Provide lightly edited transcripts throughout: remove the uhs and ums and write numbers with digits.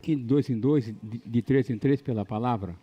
aqui de 2 em 2, de 3 em 3 pela palavra.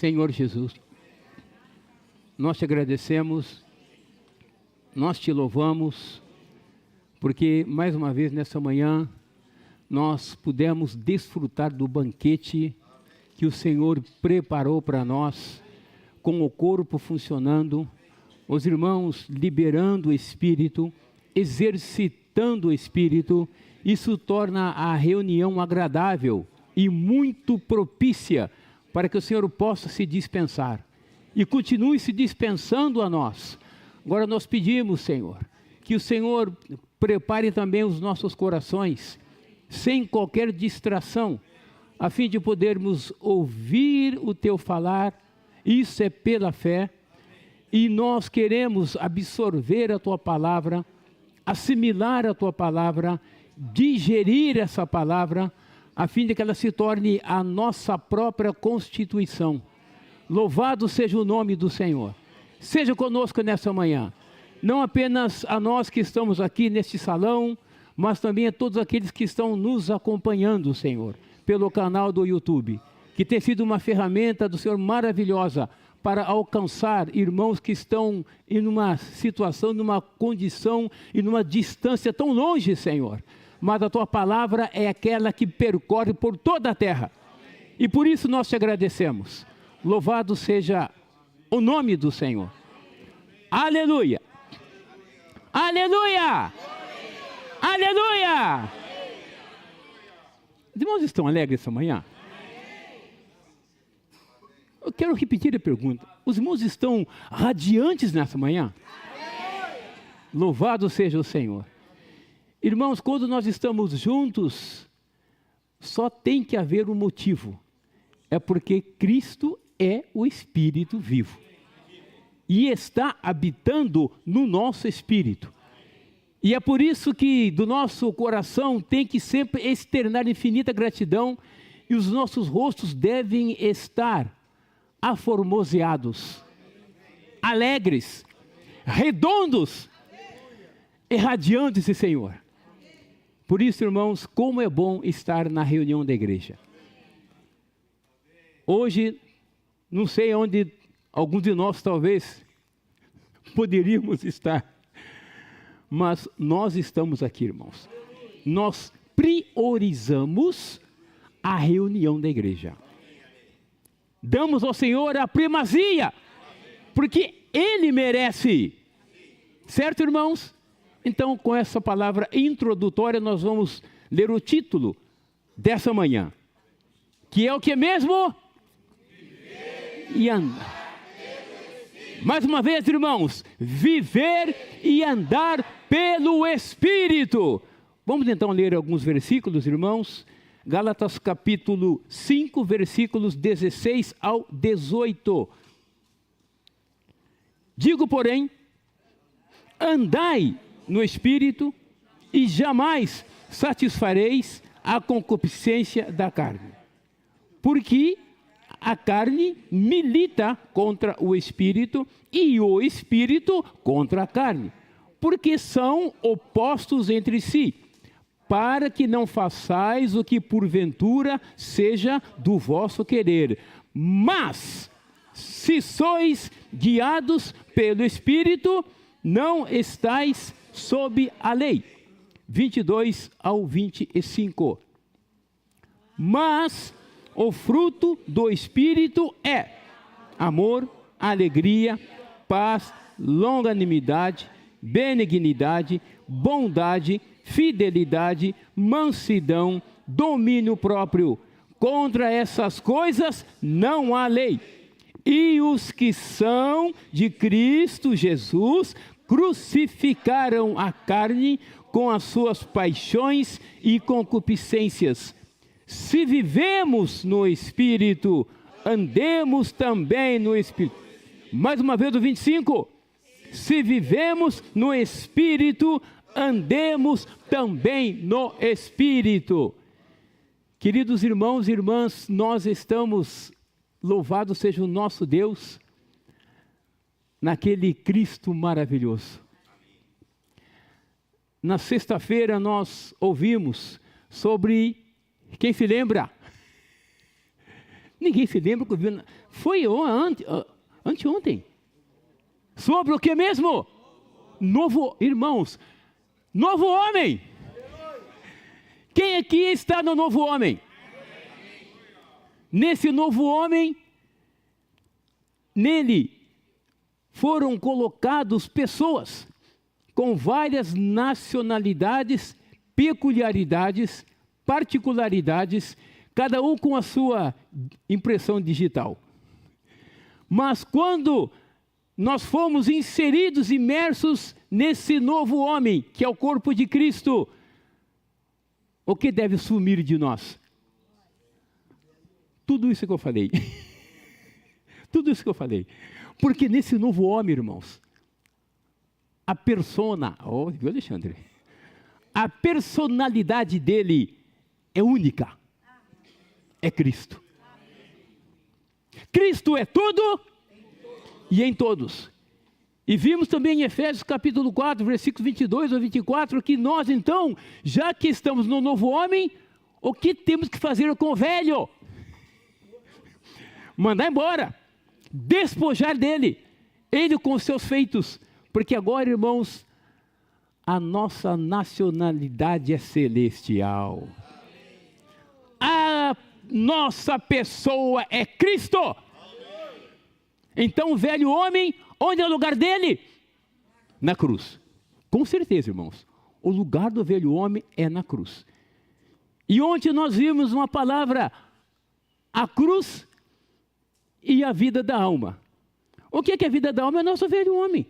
Senhor Jesus, nós te agradecemos, nós te louvamos, porque mais uma vez nessa manhã nós pudemos desfrutar do banquete que o Senhor preparou para nós, com o corpo funcionando, os irmãos liberando o Espírito, exercitando o Espírito. Isso torna a reunião agradável e muito propícia para que o Senhor possa se dispensar e continue se dispensando a nós. Agora nós pedimos, Senhor, que o Senhor prepare também os nossos corações, sem qualquer distração, a fim de podermos ouvir o Teu falar. Isso é pela fé, e nós queremos absorver a Tua palavra, assimilar a Tua palavra, digerir essa palavra, a fim de que ela se torne a nossa própria constituição. Louvado seja o nome do Senhor. Seja conosco nessa manhã, não apenas a nós que estamos aqui neste salão, mas também a todos aqueles que estão nos acompanhando, Senhor, pelo canal do YouTube, que tem sido uma ferramenta do Senhor maravilhosa para alcançar irmãos que estão em uma situação, numa condição e numa distância tão longe, Senhor. Mas a Tua palavra é aquela que percorre por toda a terra. E por isso nós te agradecemos. Louvado seja o nome do Senhor. Aleluia! Aleluia! Aleluia! Os irmãos estão alegres essa manhã? Eu quero repetir a pergunta. Os irmãos estão radiantes nessa manhã? Louvado seja o Senhor. Irmãos, quando nós estamos juntos, só tem que haver um motivo. É porque Cristo é o Espírito vivo. E está habitando no nosso espírito. E é por isso que do nosso coração tem que sempre externar infinita gratidão, e os nossos rostos devem estar aformoseados, alegres, redondos e radiantes, Senhor. Por isso, irmãos, como é bom estar na reunião da igreja. Hoje, não sei onde alguns de nós talvez poderíamos estar, mas nós estamos aqui, irmãos. Nós priorizamos a reunião da igreja. Damos ao Senhor a primazia, porque Ele merece. Certo, irmãos? Então, com essa palavra introdutória, nós vamos ler o título dessa manhã, que é o que mesmo? Viver e andar. Mais uma vez, irmãos, viver e andar pelo Espírito. Vamos então ler alguns versículos, irmãos. Gálatas capítulo 5, versículos 16 ao 18. Digo, porém, andai no Espírito, e jamais satisfareis a concupiscência da carne. Porque a carne milita contra o Espírito, e o Espírito contra a carne. Porque são opostos entre si, para que não façais o que porventura seja do vosso querer. Mas, se sois guiados pelo Espírito, não estáis sob a lei. 22 ao 25. Mas o fruto do Espírito é amor, alegria, paz, longanimidade, benignidade, bondade, fidelidade, mansidão, domínio próprio. Contra essas coisas não há lei. E os que são de Cristo Jesus crucificaram a carne com as suas paixões e concupiscências. Se vivemos no Espírito, andemos também no Espírito. Mais uma vez o 25. Se vivemos no Espírito, andemos também no Espírito. Queridos irmãos e irmãs, nós estamos, louvado seja o nosso Deus, naquele Cristo maravilhoso. Na sexta-feira nós ouvimos sobre, quem se lembra? Ninguém se lembra, foi anteontem. Sobre o que mesmo? Irmãos, novo homem. Quem aqui está no novo homem? Nesse novo homem, nele foram colocados pessoas com várias nacionalidades, peculiaridades, particularidades, cada um com a sua impressão digital. Mas quando nós fomos inseridos, imersos nesse novo homem, que é o corpo de Cristo, o que deve sumir de nós? Tudo isso que eu falei. Tudo isso que eu falei. Porque nesse novo homem, irmãos, a persona, viu, Alexandre? A personalidade dele é única. É Cristo. Cristo é tudo e em todos. E vimos também em Efésios capítulo 4, versículos 22 ou 24, que nós então, já que estamos no novo homem, o que temos que fazer com o velho? Mandar embora, despojar dele, ele com os seus feitos, porque agora, irmãos, a nossa nacionalidade é celestial. A nossa pessoa é Cristo. Então o velho homem, onde é o lugar dele? Na cruz. Com certeza, irmãos, o lugar do velho homem é na cruz. E ontem nós vimos uma palavra, a cruz e a vida da alma. O que é a vida da alma? É o nosso velho homem.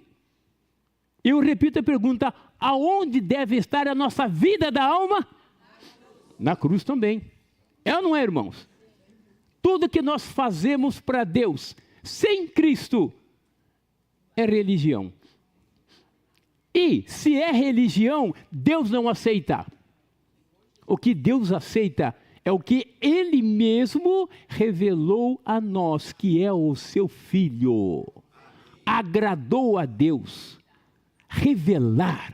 Eu repito a pergunta, aonde deve estar a nossa vida da alma? Na cruz também. É ou não é, irmãos? Tudo que nós fazemos para Deus, sem Cristo, é religião. E se é religião, Deus não aceita. O que Deus aceita é o que Ele mesmo revelou a nós, que é o seu Filho. Agradou a Deus revelar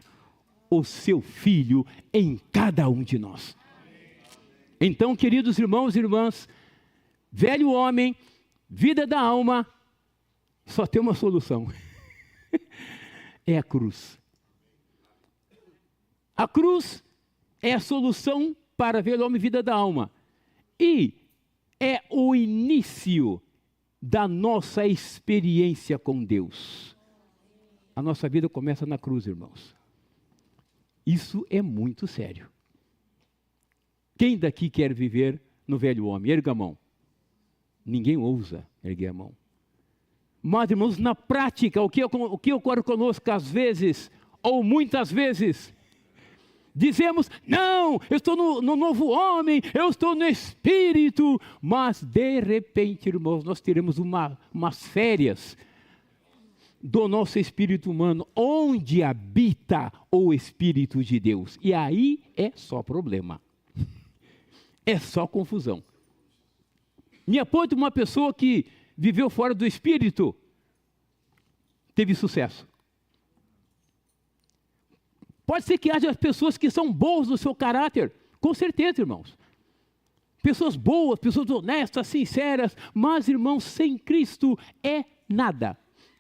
o seu Filho em cada um de nós. Então, queridos irmãos e irmãs, velho homem, vida da alma, só tem uma solução. É a cruz. A cruz é a solução para velho homem, vida da alma. E é o início da nossa experiência com Deus. A nossa vida começa na cruz, irmãos. Isso é muito sério. Quem daqui quer viver no velho homem? Erga a mão. Ninguém ousa erguer a mão. Mas, irmãos, na prática, o que ocorre conosco às vezes, ou muitas vezes, dizemos, não, eu estou no novo homem, eu estou no Espírito, mas de repente, irmãos, nós teremos umas férias do nosso espírito humano, onde habita o Espírito de Deus. E aí é só problema. É só confusão. Me aponte uma pessoa que viveu fora do Espírito, teve sucesso. Pode ser que haja pessoas que são boas no seu caráter, com certeza, irmãos. Pessoas boas, pessoas honestas, sinceras, mas, irmãos, sem Cristo é nada.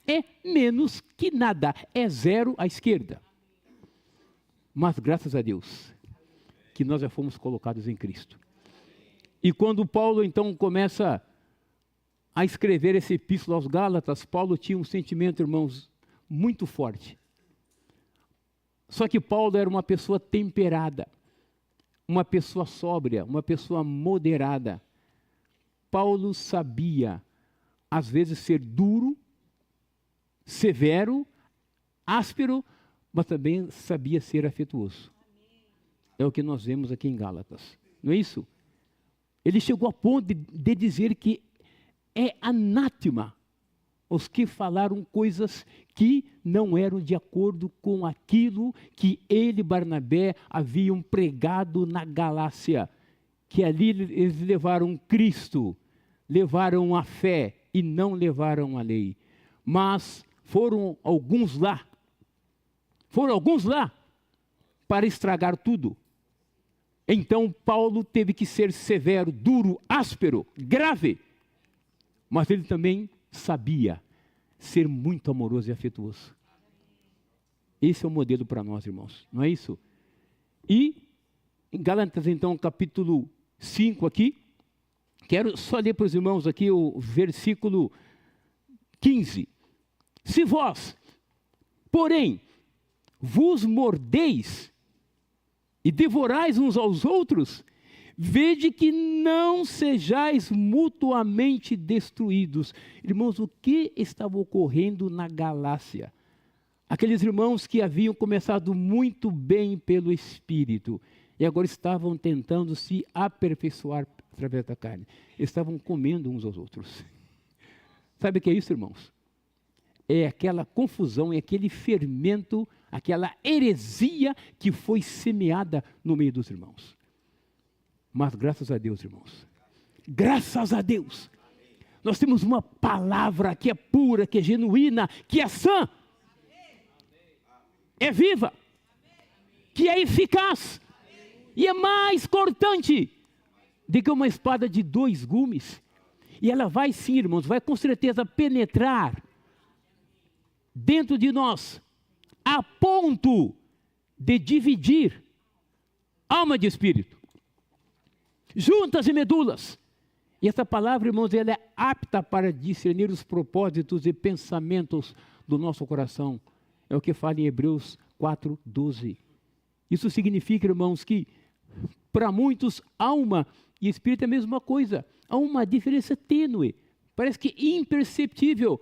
É menos que nada, é zero à esquerda. Mas graças a Deus, que nós já fomos colocados em Cristo. E quando Paulo então começa a escrever essa epístola aos Gálatas, Paulo tinha um sentimento, irmãos, muito forte. Só que Paulo era uma pessoa temperada, uma pessoa sóbria, uma pessoa moderada. Paulo sabia, às vezes, ser duro, severo, áspero, mas também sabia ser afetuoso. É o que nós vemos aqui em Gálatas, não é isso? Ele chegou a ponto de dizer que é anátema os que falaram coisas que não eram de acordo com aquilo que ele e Barnabé haviam pregado na Galácia, que ali eles levaram Cristo, levaram a fé e não levaram a lei. Mas foram alguns lá para estragar tudo. Então Paulo teve que ser severo, duro, áspero, grave, mas ele também sabia ser muito amoroso e afetuoso. Esse é o modelo para nós, irmãos, não é isso? E em Gálatas, então, capítulo 5 aqui, quero só ler para os irmãos aqui o versículo 15. Se vós, porém, vos mordeis e devorais uns aos outros, vede que não sejais mutuamente destruídos. Irmãos, o que estava ocorrendo na Galácia? Aqueles irmãos que haviam começado muito bem pelo Espírito e agora estavam tentando se aperfeiçoar através da carne. Estavam comendo uns aos outros. Sabe o que é isso, irmãos? É aquela confusão, é aquele fermento, aquela heresia que foi semeada no meio dos irmãos. Mas graças a Deus, irmãos, graças a Deus, nós temos uma palavra que é pura, que é genuína, que é sã, é viva, que é eficaz e é mais cortante do que uma espada de 2 gumes. E ela vai sim, irmãos, vai com certeza penetrar dentro de nós, a ponto de dividir alma de espírito, juntas e medulas. E essa palavra, irmãos, ela é apta para discernir os propósitos e pensamentos do nosso coração. É o que fala em Hebreus 4:12. Isso significa, irmãos, que para muitos alma e espírito é a mesma coisa. Há uma diferença tênue, parece que imperceptível.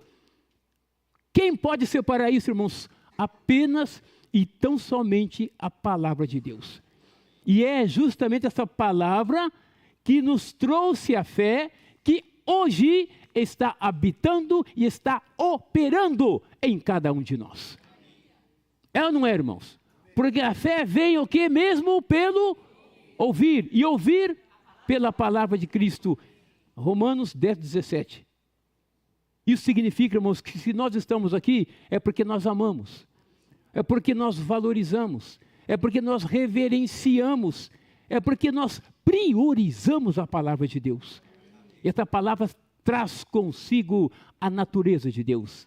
Quem pode separar isso, irmãos? Apenas e tão somente a palavra de Deus. E é justamente essa palavra que nos trouxe a fé, que hoje está habitando e está operando em cada um de nós. É ou não é, irmãos? Porque a fé vem o quê? Mesmo pelo ouvir. E ouvir pela palavra de Cristo. Romanos 10:17. Isso significa, irmãos, que se nós estamos aqui, é porque nós amamos. É porque nós valorizamos. É porque nós reverenciamos. É porque nós priorizamos a palavra de Deus. Essa palavra traz consigo a natureza de Deus,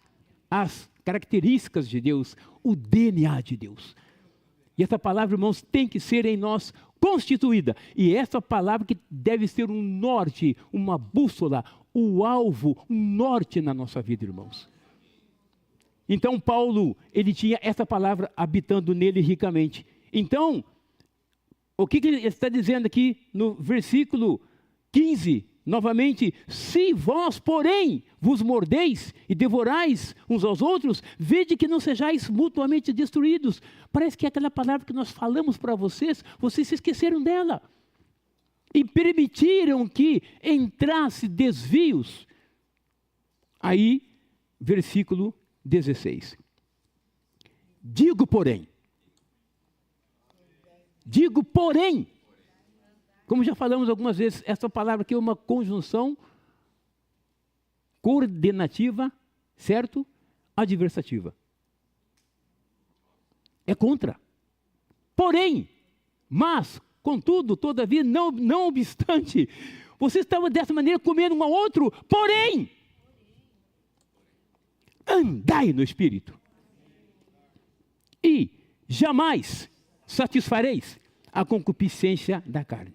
as características de Deus, o DNA de Deus. E essa palavra, irmãos, tem que ser em nós constituída. E essa palavra que deve ser um norte, uma bússola, o alvo, um norte na nossa vida, irmãos. Então Paulo, ele tinha essa palavra habitando nele ricamente. Então, o que ele está dizendo aqui no versículo 15, novamente, se vós, porém, vos mordeis e devorais uns aos outros, vede que não sejais mutuamente destruídos. Parece que é aquela palavra que nós falamos para vocês, vocês se esqueceram dela. E permitiram que entrasse desvios. Aí, versículo 16. Digo, porém, como já falamos algumas vezes, essa palavra aqui é uma conjunção coordenativa, certo? Adversativa. É contra. Porém, mas, contudo, todavia, não obstante, vocês estavam dessa maneira comendo um ao outro, porém, andai no Espírito. E jamais satisfareis a concupiscência da carne.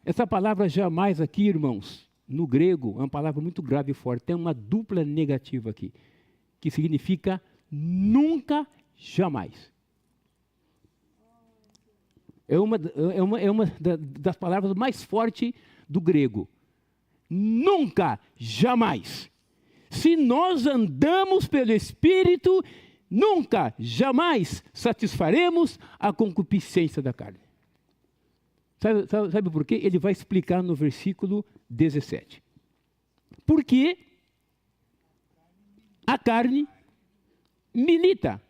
Essa palavra jamais aqui, irmãos, no grego, é uma palavra muito grave e forte. Tem uma dupla negativa aqui, que significa nunca, jamais. das palavras mais fortes do grego. Nunca, jamais. Se nós andamos pelo Espírito, nunca, jamais satisfaremos a concupiscência da carne. Sabe por quê? Ele vai explicar no versículo 17. Porque a carne milita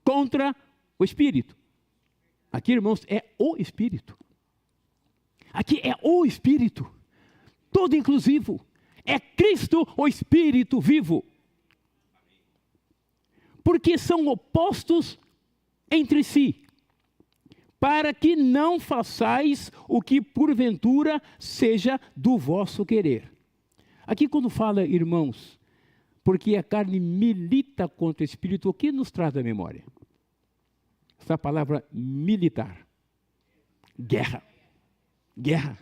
contra o Espírito. Aqui, irmãos, é o Espírito. Aqui é o Espírito. Todo inclusivo. É Cristo, o Espírito vivo. Porque são opostos entre si, para que não façais o que porventura seja do vosso querer. Aqui quando fala, irmãos, porque a carne milita contra o Espírito, o que nos traz à memória? Essa palavra militar. Guerra. Guerra.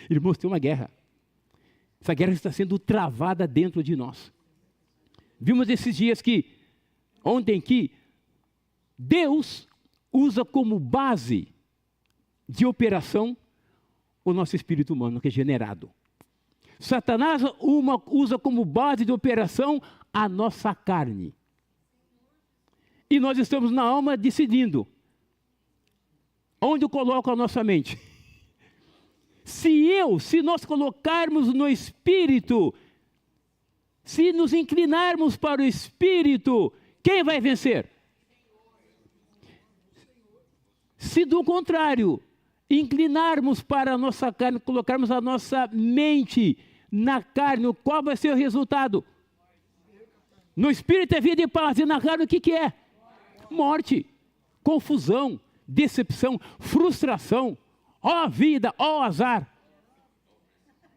Irmãos, tem uma guerra. Essa guerra está sendo travada dentro de nós. Vimos esses dias ontem que Deus usa como base de operação o nosso espírito humano, que é generado. Satanás usa como base de operação a nossa carne. E nós estamos na alma decidindo onde eu coloco a nossa mente. Se nós colocarmos no Espírito, se nos inclinarmos para o Espírito, quem vai vencer? Se do contrário, inclinarmos para a nossa carne, colocarmos a nossa mente na carne, qual vai ser o resultado? No Espírito é vida e paz, e na carne o que é? Morte, confusão, decepção, frustração. Ó vida, ó azar.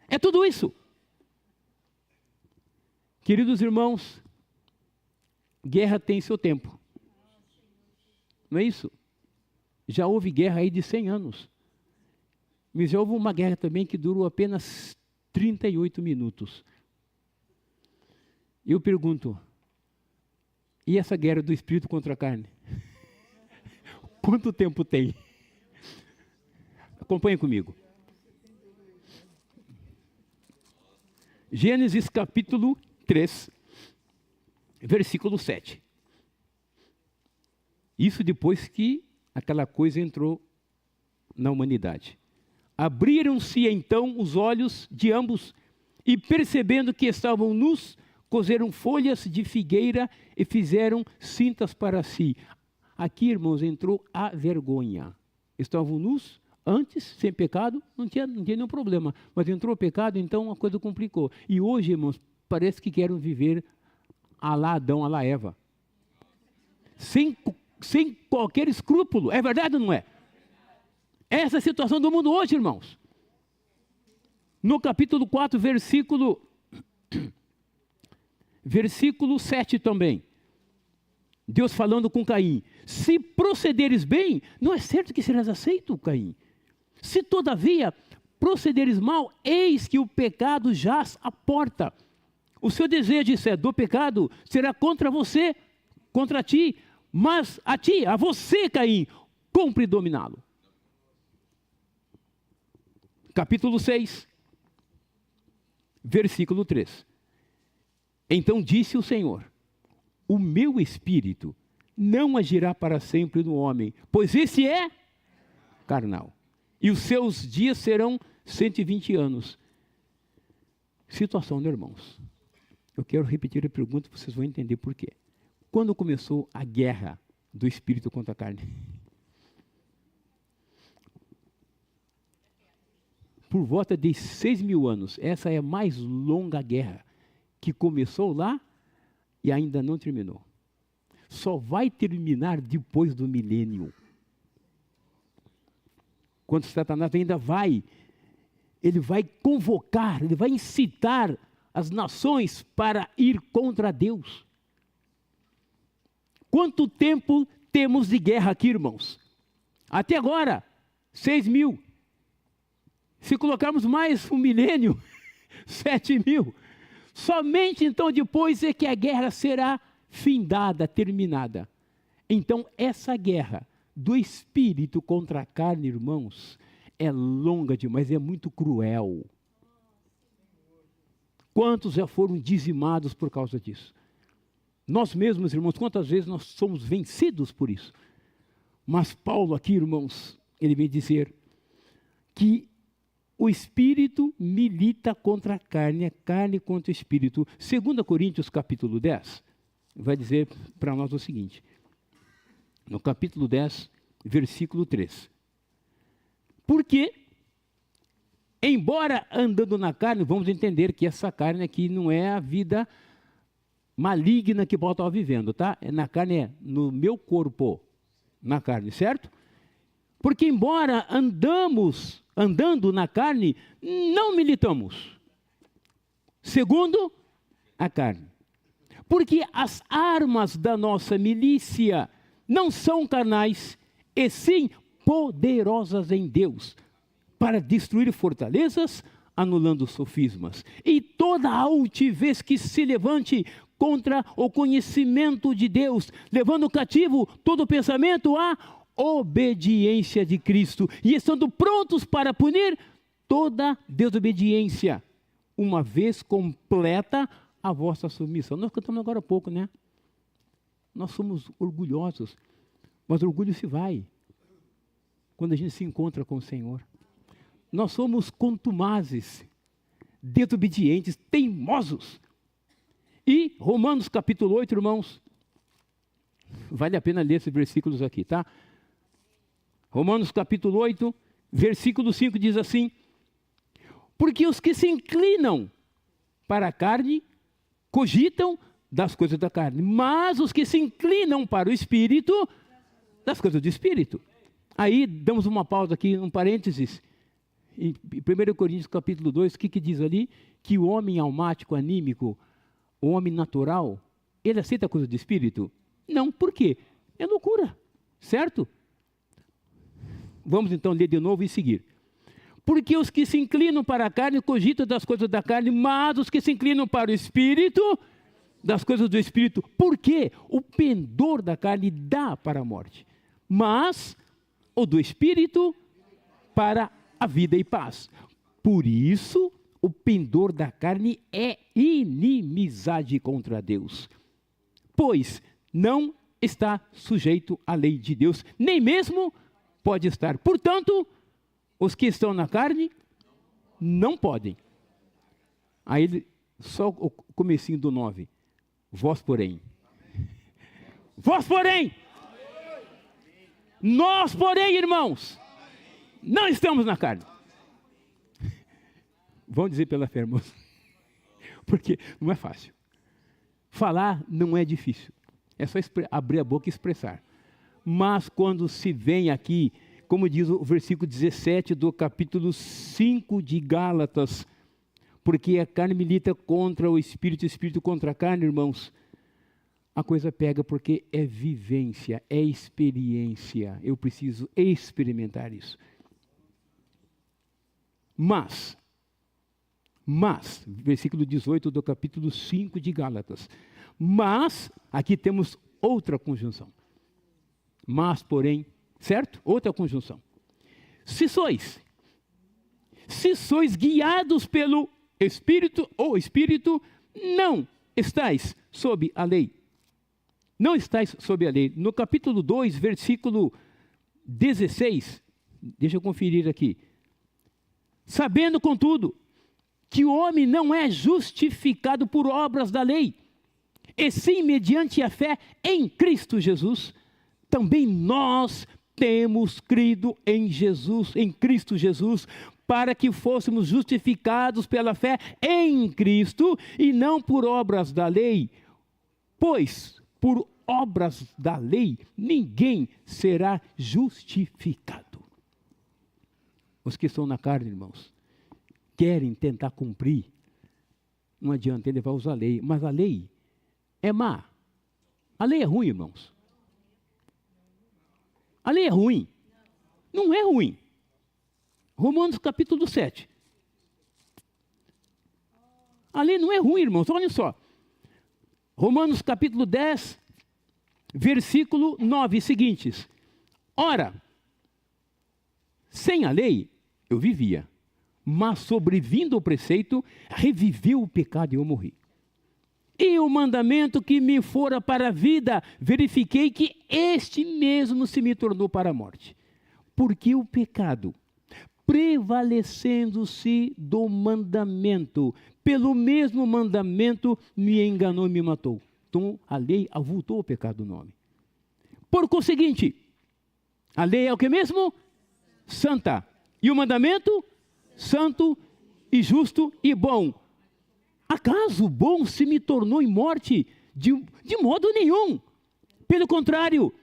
É tudo isso. Queridos irmãos, guerra tem seu tempo. Não é isso? Já houve guerra aí de 100 anos. Mas já houve uma guerra também que durou apenas 38 minutos. Eu pergunto, e essa guerra do espírito contra a carne? Quanto tempo tem? Acompanhe comigo. Gênesis capítulo 3, versículo 7. Isso depois que aquela coisa entrou na humanidade. Abriram-se então os olhos de ambos e, percebendo que estavam nus, coseram folhas de figueira e fizeram cintas para si. Aqui, irmãos, entrou a vergonha. Estavam nus, antes, sem pecado, não tinha nenhum problema. Mas entrou o pecado, então a coisa complicou. E hoje, irmãos, parece que querem viver à la Adão, à la Eva. Sem qualquer escrúpulo. É verdade ou não é? Essa é a situação do mundo hoje, irmãos. No capítulo 4, versículo 7 também. Deus falando com Caim. Se procederes bem, não é certo que serás aceito, Caim. Se todavia procederes mal, eis que o pecado jaz à porta. O seu desejo, se é do pecado, será contra você, contra ti. Mas a você, Caim, cumpre dominá-lo. Capítulo 6, versículo 3. Então disse o Senhor: o meu espírito não agirá para sempre no homem, pois esse é carnal. E os seus dias serão 120 anos. Situação, né, irmãos? Eu quero repetir a pergunta, vocês vão entender por quê. Quando começou a guerra do espírito contra a carne? Por volta de 6.000 anos. Essa é a mais longa guerra que começou lá e ainda não terminou. Só vai terminar depois do milênio. Quando Satanás ainda ele vai convocar, ele vai incitar as nações para ir contra Deus. Quanto tempo temos de guerra aqui, irmãos? Até agora, 6.000. Se colocarmos mais um milênio, 7.000. Somente então depois é que a guerra será findada, terminada. Então essa guerra do espírito contra a carne, irmãos, é longa demais, é muito cruel. Quantos já foram dizimados por causa disso? Nós mesmos, irmãos, quantas vezes nós somos vencidos por isso? Mas Paulo aqui, irmãos, ele vem dizer que o espírito milita contra a carne contra o espírito. 2 Coríntios capítulo 10, vai dizer para nós o seguinte, no capítulo 10, versículo 3. Porque, embora andando na carne, vamos entender que essa carne aqui não é a vida maligna que Paulo estava vivendo, tá? Na carne é no meu corpo, na carne, certo? Porque embora andando na carne, não militamos, segundo a carne. Porque as armas da nossa milícia não são carnais, e sim poderosas em Deus, para destruir fortalezas, anulando sofismas, e toda altivez que se levante contra o conhecimento de Deus, levando cativo todo pensamento à obediência de Cristo, e estando prontos para punir toda desobediência, uma vez completa a vossa submissão. Nós cantamos agora há pouco, né? Nós somos orgulhosos, mas o orgulho se vai quando a gente se encontra com o Senhor. Nós somos contumazes, desobedientes, teimosos. E Romanos capítulo 8, irmãos, vale a pena ler esses versículos aqui, tá? Romanos capítulo 8, versículo 5 diz assim: porque os que se inclinam para a carne, cogitam das coisas da carne, mas os que se inclinam para o Espírito, das coisas do Espírito. Aí, damos uma pausa aqui, um parênteses, em 1 Coríntios capítulo 2, o que diz ali? Que o homem almático, anímico, o homem natural, ele aceita a coisa do Espírito? Não, por quê? É loucura, certo? Vamos então ler de novo e seguir. Porque os que se inclinam para a carne cogitam das coisas da carne, mas os que se inclinam para o Espírito, das coisas do Espírito. Por quê? O pendor da carne dá para a morte, mas o do Espírito para a vida e paz. Por isso, o pendor da carne é inimizade contra Deus, pois não está sujeito à lei de Deus, nem mesmo pode estar. Portanto, os que estão na carne não podem. Aí, só o comecinho do 9. Vós, porém. Vós, porém. Nós, porém, irmãos, não estamos na carne. Vamos dizer pela fé, irmãos. Porque não é fácil. Falar não é difícil. É só abrir a boca e expressar. Mas quando se vem aqui, como diz o versículo 17 do capítulo 5 de Gálatas, porque a carne milita contra o espírito contra a carne, irmãos, a coisa pega porque é vivência, é experiência. Eu preciso experimentar isso. Mas, versículo 18 do capítulo 5 de Gálatas, mas, aqui temos outra conjunção. Mas, porém, certo? Outra conjunção. Se sois guiados pelo Espírito, ou Espírito, não estáis sob a lei. Não estáis sob a lei. No capítulo 2, versículo 16, deixa eu conferir aqui. Sabendo, contudo, que o homem não é justificado por obras da lei, e sim mediante a fé em Cristo Jesus, também nós temos crido em Jesus, em Cristo Jesus, para que fôssemos justificados pela fé em Cristo e não por obras da lei, pois por obras da lei ninguém será justificado. Os que estão na carne, irmãos, querem tentar cumprir, não adianta, ele vai usar a lei, mas a lei é má. A lei é ruim, irmãos. A lei é ruim. Não é ruim. Romanos capítulo 7. A lei não é ruim, irmãos. Olhem só. Romanos capítulo 10, versículo 9, seguintes. Ora, sem a lei eu vivia, mas sobrevindo o preceito, reviveu o pecado e eu morri. E o mandamento que me fora para a vida, verifiquei que este mesmo se me tornou para a morte. Porque o pecado, prevalecendo-se do mandamento, pelo mesmo mandamento me enganou e me matou. Então a lei avultou o pecado do homem. Por conseguinte, a lei é o que mesmo? Santa. E o mandamento? Santo e justo e bom. Acaso o bom se me tornou em morte? De modo nenhum. Pelo contrário,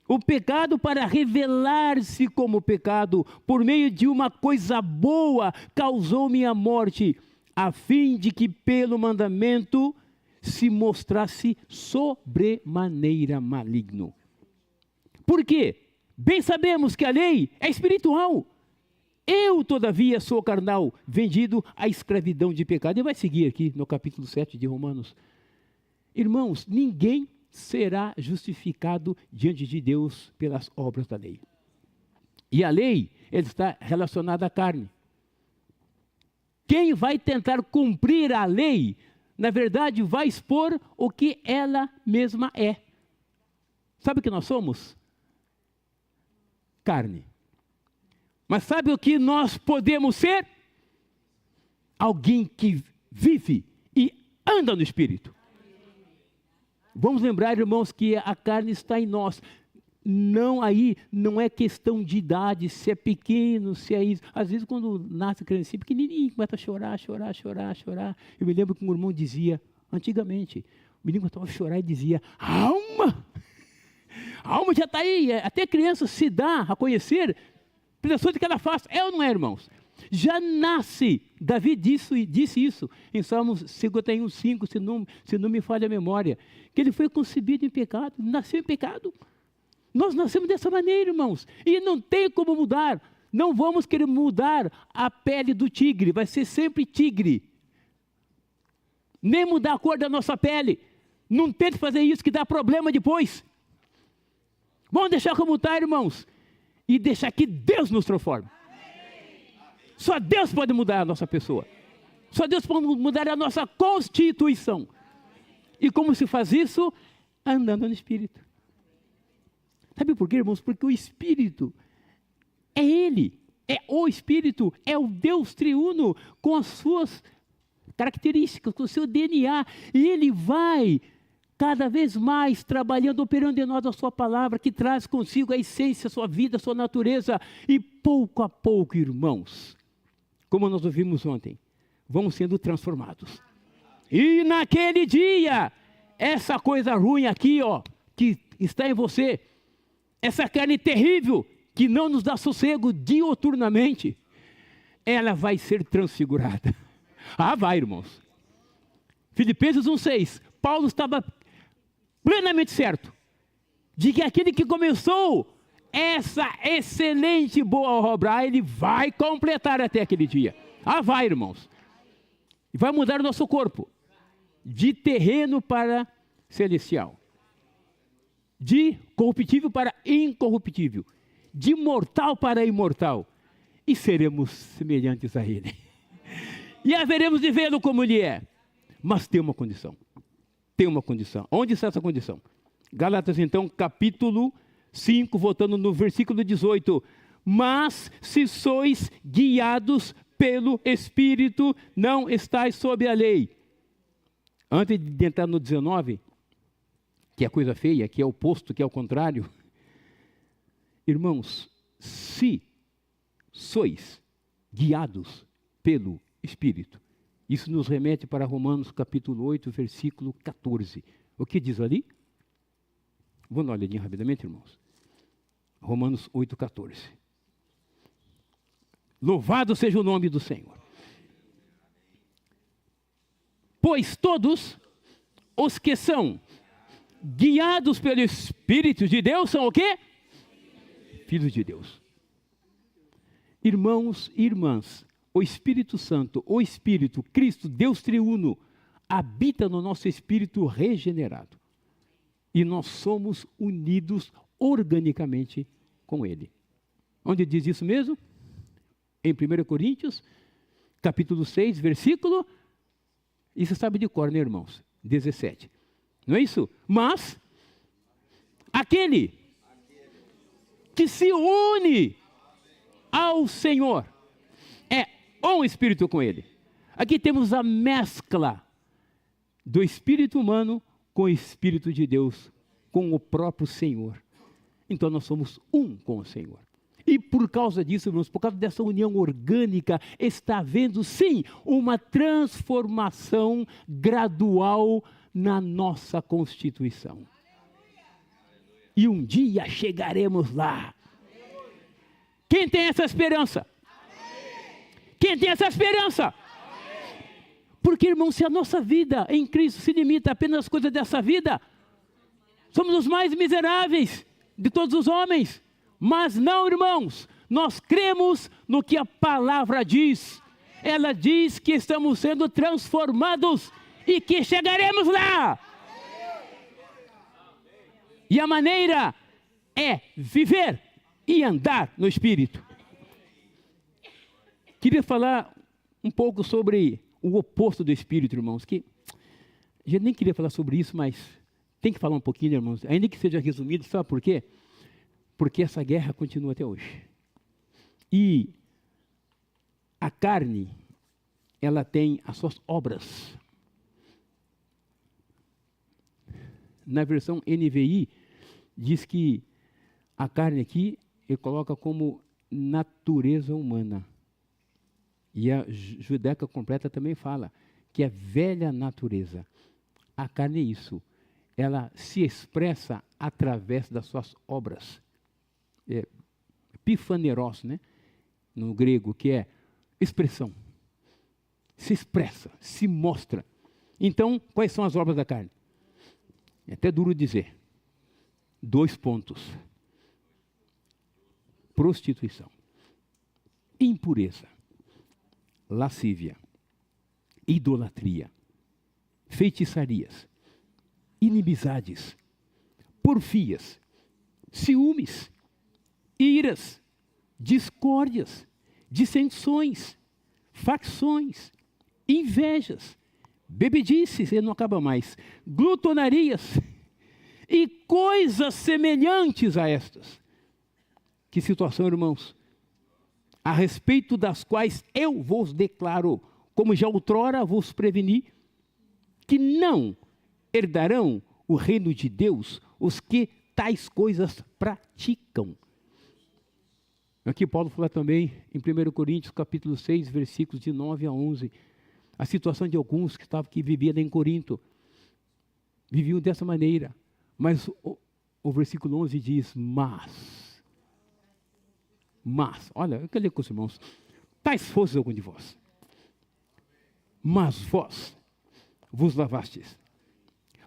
o pecado, para revelar-se como pecado, por meio de uma coisa boa, causou-me a morte, a fim de que pelo mandamento se mostrasse sobremaneira maligno. Por quê? Bem sabemos que a lei é espiritual. Eu, todavia, sou carnal, vendido à escravidão de pecado. E vai seguir aqui no capítulo 7 de Romanos. Irmãos, ninguém será justificado diante de Deus pelas obras da lei. E a lei, ela está relacionada à carne. Quem vai tentar cumprir a lei, na verdade, vai expor o que ela mesma é. Sabe o que nós somos? Carne. Mas sabe o que nós podemos ser? Alguém que vive e anda no Espírito. Vamos lembrar, irmãos, que a carne está em nós. Não é questão de idade, se é pequeno, se é isso. Às vezes quando nasce criança pequenininho, começa a chorar. Eu me lembro que um irmão dizia, antigamente, o menino começava a chorar e dizia, a alma já está aí. Até criança se dá a conhecer pelas coisas que ela faz. É ou não é, irmãos? Já nasce. Davi disse isso em Salmos 51:5, se não me falha a memória, que ele foi concebido em pecado, nasceu em pecado. Nós nascemos dessa maneira, irmãos, e não tem como mudar. Não vamos querer mudar a pele do tigre, vai ser sempre tigre. Nem mudar a cor da nossa pele. Não tente fazer isso que dá problema depois. Vamos deixar como está, irmãos, e deixar que Deus nos transforme. Só Deus pode mudar a nossa pessoa. Só Deus pode mudar a nossa constituição. E como se faz isso? Andando no Espírito. Sabe por quê, irmãos? Porque o Espírito é Ele. É o Espírito. É o Deus triuno com as suas características, com o seu DNA. E Ele vai cada vez mais trabalhando, operando em nós a sua palavra, que traz consigo a essência, a sua vida, a sua natureza. E pouco a pouco, irmãos, como nós ouvimos ontem, vamos sendo transformados. E naquele dia, essa coisa ruim aqui, que está em você, essa carne terrível, que não nos dá sossego dioturnamente, ela vai ser transfigurada. Vai, irmãos. Filipenses 1:6, Paulo estava plenamente certo de que aquele que começou essa excelente boa obra, ele vai completar até aquele dia. Vai, irmãos. E vai mudar o nosso corpo de terreno para celestial, de corruptível para incorruptível, de mortal para imortal, e seremos semelhantes a Ele. E haveremos de vê-lo como Ele é. Mas tem uma condição. Tem uma condição. Onde está essa condição? Gálatas, então, capítulo 5, voltando no versículo 18. Mas se sois guiados pelo Espírito, não estáis sob a lei. Antes de entrar no 19, que é coisa feia, que é o oposto, que é o contrário. Irmãos, se sois guiados pelo Espírito, isso nos remete para Romanos capítulo 8, versículo 14. O que diz ali? Vamos dar uma olhadinha rapidamente, irmãos. Romanos 8, 14. Louvado seja o nome do Senhor. Pois todos os que são guiados pelo Espírito de Deus são o quê? Filhos de Deus. Irmãos e irmãs, o Espírito Santo, o Espírito, Cristo, Deus triuno, habita no nosso espírito regenerado. E nós somos unidos organicamente com com Ele. Onde diz isso mesmo? Em 1 Coríntios, capítulo 6, versículo, e você sabe de cor, né, irmãos? 17. Não é isso? Mas, aquele que se une ao Senhor é um espírito com Ele. Aqui temos a mescla do espírito humano com o espírito de Deus, com o próprio Senhor. Então nós somos um com o Senhor. E por causa disso, irmãos, por causa dessa união orgânica, está havendo sim uma transformação gradual na nossa constituição. E um dia chegaremos lá. Quem tem essa esperança? Quem tem essa esperança? Porque, irmão, se a nossa vida em Cristo se limita apenas às coisas dessa vida, somos os mais miseráveis de todos os homens. Mas não, irmãos, nós cremos no que a palavra diz. Ela diz que estamos sendo transformados e que chegaremos lá. E a maneira é viver e andar no Espírito. Queria falar um pouco sobre o oposto do Espírito, irmãos, que a gente nem queria falar sobre isso, mas tem que falar um pouquinho, irmãos, ainda que seja resumido, sabe por quê? Porque essa guerra continua até hoje. E a carne, ela tem as suas obras. Na versão NVI, diz que a carne aqui, ele coloca como natureza humana. E a Judaica completa também fala que é velha natureza. A carne é isso. Ela se expressa através das suas obras. Pifaneros, né? No grego, que é expressão. Se expressa, se mostra. Então, quais são as obras da carne? É até duro dizer. 2 pontos. Prostituição. Impureza. Lascívia. Idolatria. Feitiçarias. Inimizades. Porfias. Ciúmes. Iras. Discórdias. Dissensões. Facções. Invejas. Bebedices, ele não acaba mais. Glutonarias. E coisas semelhantes a estas. Que situação, irmãos? A respeito das quais eu vos declaro, como já outrora vos preveni, que não herdarão o reino de Deus os que tais coisas praticam. Aqui Paulo fala também em 1 Coríntios capítulo 6, versículos de 9 a 11, a situação de alguns que viviam em Corinto, viviam dessa maneira, mas o versículo 11 diz, mas, olha, eu quero ler com os irmãos, tais fosse algum de vós, mas vós vos lavastes,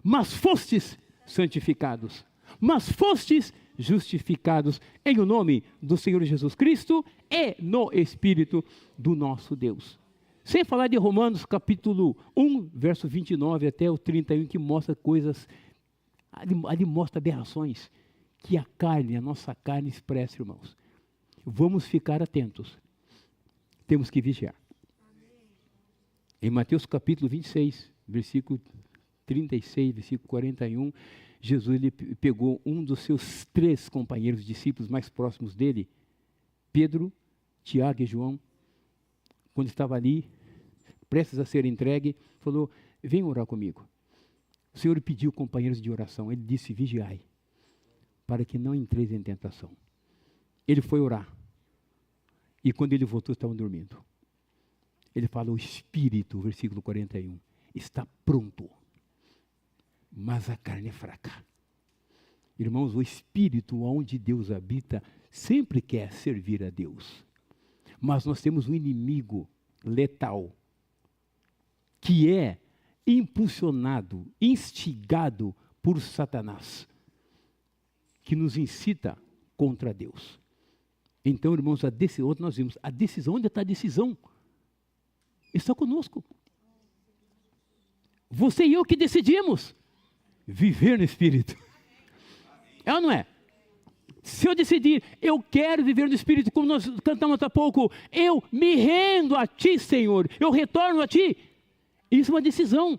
mas fostes santificados, mas fostes justificados em o nome do Senhor Jesus Cristo e no Espírito do nosso Deus. Sem falar de Romanos capítulo 1, verso 29 até o 31, que mostra coisas, ali mostra aberrações que a nossa carne expressa, irmãos. Vamos ficar atentos. Temos que vigiar. Em Mateus capítulo 26, versículo 36, versículo 41, Jesus ele pegou um dos seus 3 companheiros, discípulos mais próximos dele, Pedro, Tiago e João, quando estava ali, prestes a ser entregue, falou, vem orar comigo. O Senhor pediu companheiros de oração, ele disse, vigiai, para que não entreis em tentação. Ele foi orar, e quando ele voltou, estavam dormindo. Ele fala, o Espírito, versículo 41, está pronto, mas a carne é fraca. Irmãos, o Espírito onde Deus habita, sempre quer servir a Deus. Mas nós temos um inimigo letal, que é impulsionado, instigado por Satanás, que nos incita contra Deus. Então, irmãos, ontem nós vimos, a decisão, onde está a decisão? Está conosco. Você e eu que decidimos viver no Espírito. É ou não é? Se eu decidir, eu quero viver no Espírito, como nós cantamos há pouco, eu me rendo a Ti, Senhor, eu retorno a Ti. Isso é uma decisão,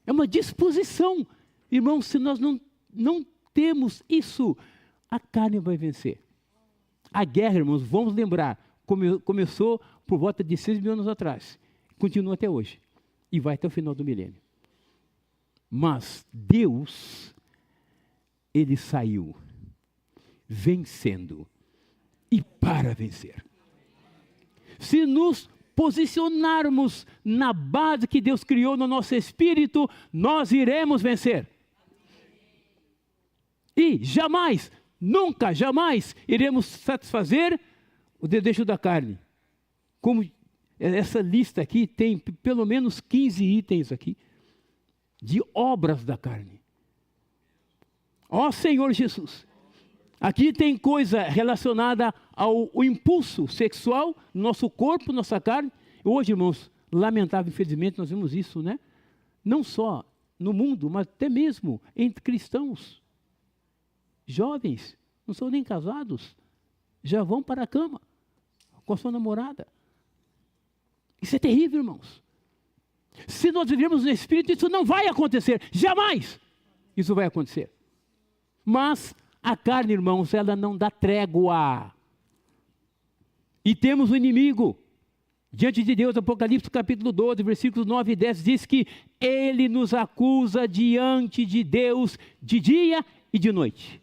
é uma disposição. Irmãos, se nós não temos isso, a carne vai vencer. A guerra, irmãos, vamos lembrar, começou por volta de 6.000 anos atrás, continua até hoje, e vai até o final do milênio. Mas Deus, Ele saiu vencendo e para vencer. Se nos posicionarmos na base que Deus criou no nosso espírito, nós iremos vencer. E jamais, nunca, jamais iremos satisfazer o desejo da carne. Como essa lista aqui tem pelo menos 15 itens aqui de obras da carne. Ó Senhor Jesus, aqui tem coisa relacionada ao impulso sexual, nosso corpo, nossa carne. Hoje, irmãos, lamentável, infelizmente, nós vemos isso, né? Não só no mundo, mas até mesmo entre cristãos. Jovens, não são nem casados, já vão para a cama com a sua namorada. Isso é terrível, irmãos. Se nós vivermos no Espírito, isso não vai acontecer, jamais isso vai acontecer. Mas a carne, irmãos, ela não dá trégua. E temos o inimigo. Diante de Deus, Apocalipse capítulo 12, versículos 9 e 10, diz que Ele nos acusa diante de Deus de dia e de noite.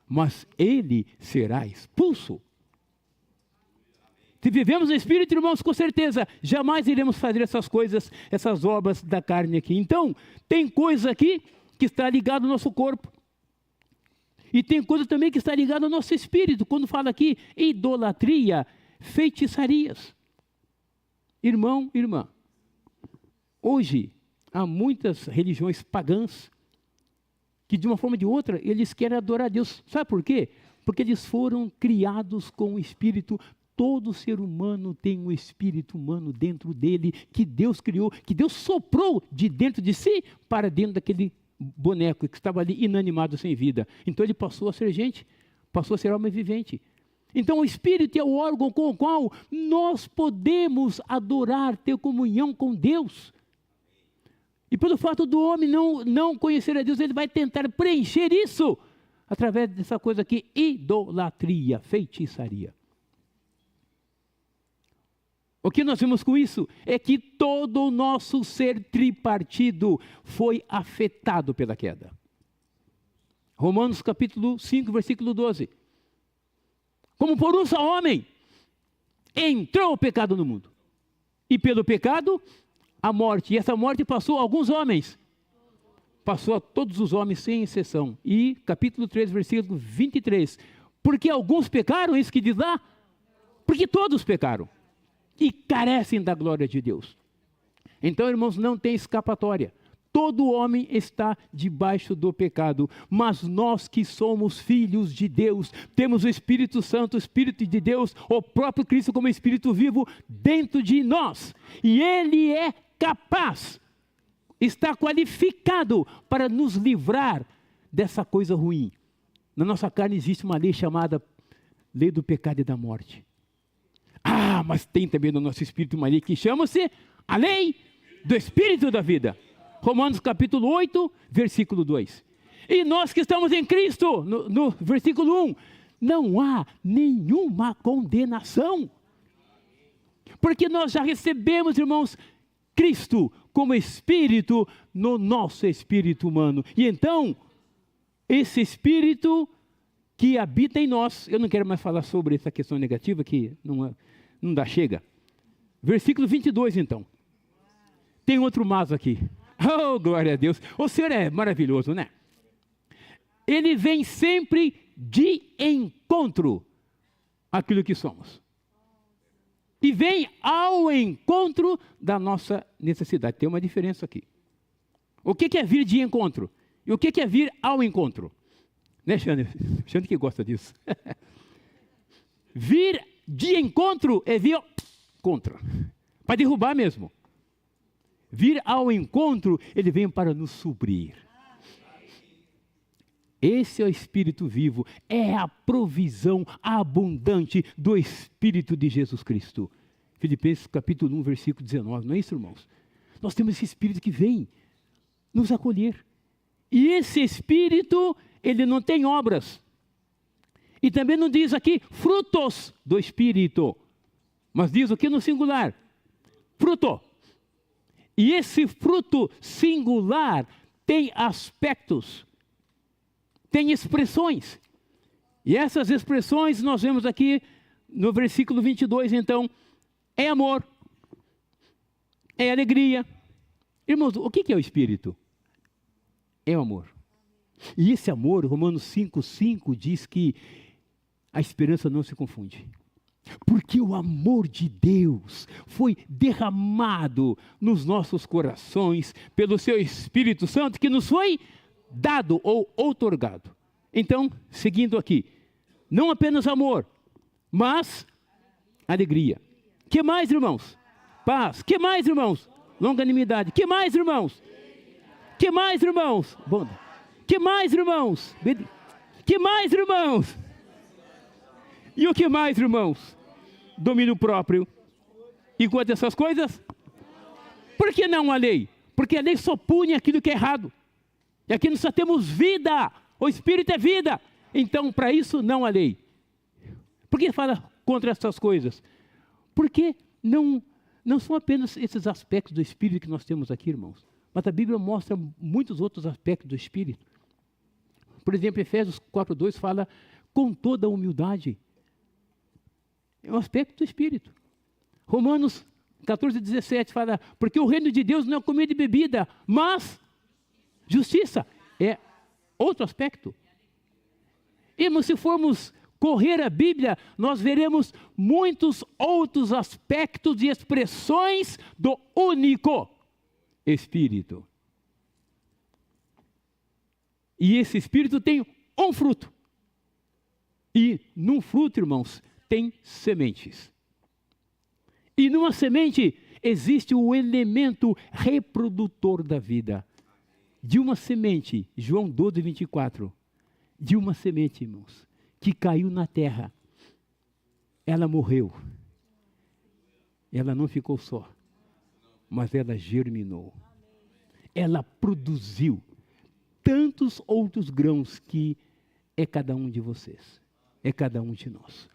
Mas Ele será expulso. Se vivemos no Espírito, irmãos, com certeza, jamais iremos fazer essas coisas, essas obras da carne aqui. Então, tem coisa aqui que está ligada ao nosso corpo. E tem coisa também que está ligada ao nosso espírito. Quando fala aqui, idolatria, feitiçarias. Irmão, irmã, hoje há muitas religiões pagãs que de uma forma ou de outra eles querem adorar a Deus. Sabe por quê? Porque eles foram criados com o espírito. Todo ser humano tem um espírito humano dentro dele, que Deus criou, que Deus soprou de dentro de si para dentro daquele boneco que estava ali inanimado, sem vida. Então ele passou a ser gente, passou a ser alma vivente. Então o Espírito é o órgão com o qual nós podemos adorar, ter comunhão com Deus. E pelo fato do homem não conhecer a Deus, ele vai tentar preencher isso através dessa coisa aqui, idolatria, feitiçaria. O que nós vemos com isso é que todo o nosso ser tripartido foi afetado pela queda. Romanos capítulo 5, versículo 12. Como por um só homem entrou o pecado no mundo. E pelo pecado, a morte. E essa morte passou a alguns homens. Passou a todos os homens sem exceção. E capítulo 3, versículo 23. Porque alguns pecaram, isso que diz lá? Porque todos pecaram. E carecem da glória de Deus. Então, irmãos, não tem escapatória. Todo homem está debaixo do pecado, mas nós que somos filhos de Deus, temos o Espírito Santo, o Espírito de Deus, o próprio Cristo como Espírito vivo dentro de nós. E Ele é capaz, está qualificado para nos livrar dessa coisa ruim. Na nossa carne existe uma lei chamada lei do pecado e da morte. Ah, mas tem também no nosso espírito uma lei que chama-se a lei do Espírito da vida. Romanos capítulo 8, versículo 2. E nós que estamos em Cristo, no versículo 1, não há nenhuma condenação. Porque nós já recebemos, irmãos, Cristo como Espírito no nosso espírito humano. E então, esse Espírito que habita em nós, eu não quero mais falar sobre essa questão negativa que não dá, chega. Versículo 22 então. Tem outro mas aqui. Oh, glória a Deus. O Senhor é maravilhoso, né? Ele vem sempre de encontro àquilo que somos. E vem ao encontro da nossa necessidade. Tem uma diferença aqui. O que é vir de encontro? E o que é vir ao encontro? Né, Xande? Xande que gosta disso. Vir de encontro é vir contra. Para derrubar mesmo. Vir ao encontro, ele vem para nos suprir. Esse é o Espírito vivo, é a provisão abundante do Espírito de Jesus Cristo. Filipenses capítulo 1, versículo 19, não é isso, irmãos? Nós temos esse Espírito que vem nos acolher. E esse Espírito, ele não tem obras. E também não diz aqui frutos do Espírito, mas diz o que no singular? Fruto. E esse fruto singular tem aspectos, tem expressões. E essas expressões nós vemos aqui no versículo 22, então, é amor, é alegria. Irmãos, o que é o Espírito? É o amor. E esse amor, Romanos 5,5 diz que a esperança não se confunde. Porque o amor de Deus foi derramado nos nossos corações pelo seu Espírito Santo que nos foi dado ou outorgado. Então, seguindo aqui, não apenas amor, mas alegria. Que mais, irmãos? Paz. Que mais, irmãos? Longanimidade. Que mais, irmãos? Que mais, irmãos? Bondade. Que mais, irmãos? Que mais, irmãos? E o que mais, irmãos? Domínio próprio. E quanto a essas coisas? Por que não a lei? Porque a lei só pune aquilo que é errado. E aqui nós só temos vida. O Espírito é vida. Então, para isso, não a lei. Por que fala contra essas coisas? Porque não são apenas esses aspectos do Espírito que nós temos aqui, irmãos. Mas a Bíblia mostra muitos outros aspectos do Espírito. Por exemplo, Efésios 4,2 fala com toda a humildade. É um aspecto do Espírito. Romanos 14,17 fala, porque o reino de Deus não é comida e bebida, mas justiça. É outro aspecto. Irmãos, se formos correr a Bíblia, nós veremos muitos outros aspectos e expressões do único Espírito. E esse Espírito tem um fruto. E num fruto, irmãos, tem sementes. E numa semente existe o elemento reprodutor da vida. De uma semente, João 12, 24, de uma semente, irmãos, que caiu na terra, ela morreu. Ela não ficou só, mas ela germinou. Ela produziu tantos outros grãos que é cada um de vocês, é cada um de nós.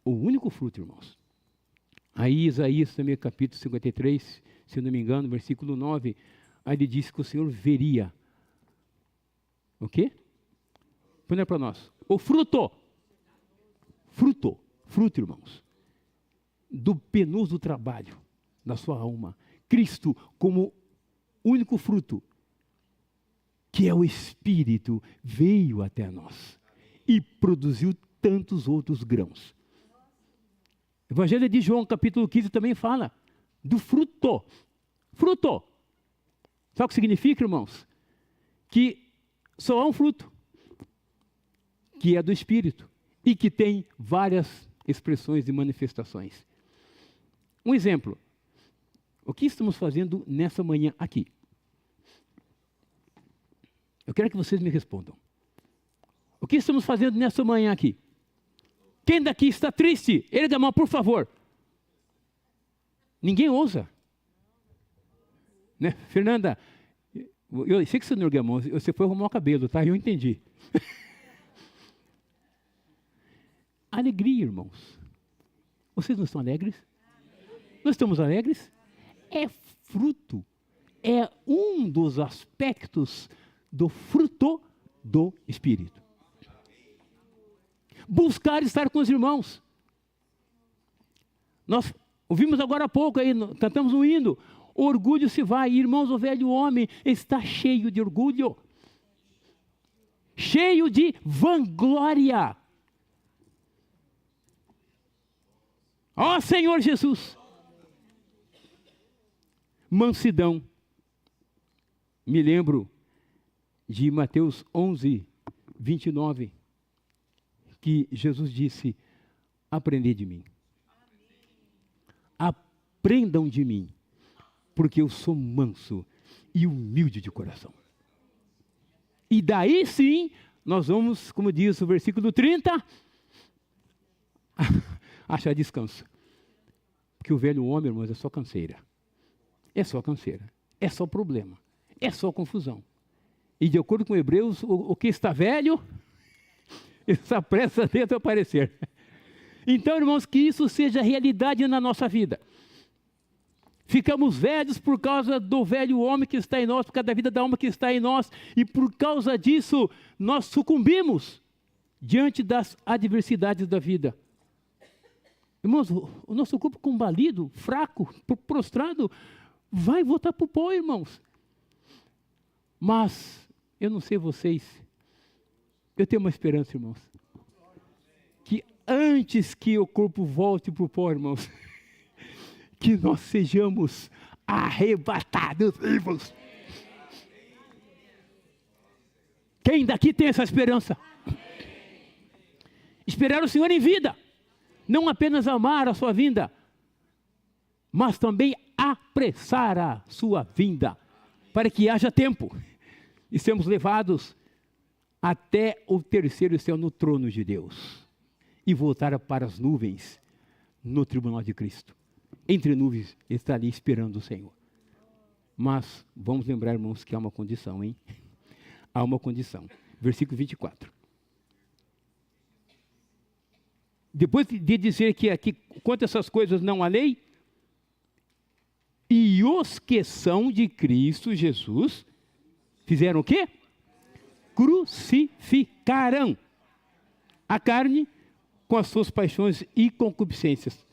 O único fruto, irmãos. Aí Isaías também, capítulo 53, se eu não me engano, versículo 9, aí ele disse que o Senhor veria. O quê? Põe para nós. O fruto. Fruto, irmãos. Do penoso trabalho da sua alma. Cristo como único fruto, que é o Espírito, veio até nós e produziu tantos outros grãos. O Evangelho de João, capítulo 15, também fala do fruto. Fruto. Sabe o que significa, irmãos? Que só há um fruto, que é do Espírito, e que tem várias expressões e manifestações. Um exemplo. O que estamos fazendo nessa manhã aqui? Eu quero que vocês me respondam. O que estamos fazendo nessa manhã aqui? Quem daqui está triste? Erga a mão, por favor. Ninguém ousa. Né? Fernanda, eu sei que você não ergueu a mão, você foi arrumar o cabelo, tá? Eu entendi. Alegria, irmãos. Vocês não estão alegres? Nós estamos alegres? É fruto. É um dos aspectos do fruto do Espírito. Buscar estar com os irmãos. Nós ouvimos agora há pouco aí, cantamos um hino. O orgulho se vai, irmãos, o velho homem está cheio de orgulho. Cheio de vanglória. Ó Senhor Jesus. Mansidão. Me lembro de Mateus 11, 29, que Jesus disse, aprendei de mim. Aprendam de mim, porque eu sou manso e humilde de coração. E daí sim, nós vamos, como diz o versículo 30, achar descanso. Porque o velho homem, irmãos, é só canseira. É só canseira. É só problema. É só confusão. E de acordo com Hebreus, o que está velho está prestes a aparecer. Então, irmãos, que isso seja realidade na nossa vida. Ficamos velhos por causa do velho homem que está em nós, por causa da vida da alma que está em nós, e por causa disso, nós sucumbimos diante das adversidades da vida. Irmãos, o nosso corpo combalido, fraco, prostrado, vai voltar para o pó, irmãos. Mas, eu não sei vocês, eu tenho uma esperança, irmãos, que antes que o corpo volte para o pó, irmãos, que nós sejamos arrebatados vivos. Quem daqui tem essa esperança? Esperar o Senhor em vida. Não apenas amar a sua vinda, mas também apressar a sua vinda, para que haja tempo e sermos levados até o terceiro céu no trono de Deus e voltar para as nuvens no tribunal de Cristo. Entre nuvens está ali esperando o Senhor. Mas vamos lembrar, irmãos, que há uma condição, hein? Há uma condição. Versículo 24. Depois de dizer que aqui, quanto a essas coisas não há lei, e os que são de Cristo Jesus, fizeram o quê? Crucificaram a carne com as suas paixões e concupiscências.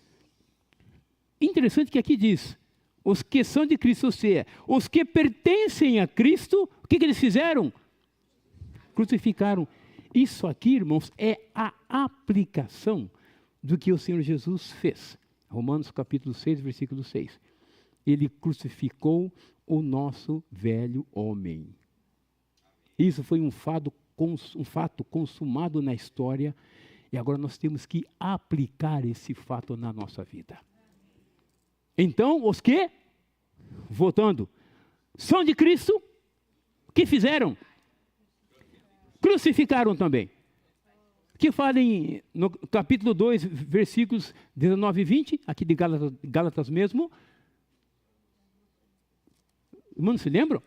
Interessante que aqui diz, os que são de Cristo, ou seja, os que pertencem a Cristo, o que eles fizeram? Crucificaram. Isso aqui, irmãos, é a aplicação do que o Senhor Jesus fez. Romanos capítulo 6, versículo 6. Ele crucificou o nosso velho homem. Isso foi um fato consumado na história, e agora nós temos que aplicar esse fato na nossa vida. Então, os que, voltando, são de Cristo, o que fizeram? Crucificaram também. Que fala no capítulo 2, versículos 19 e 20, aqui de Gálatas mesmo. Irmãos, se lembram?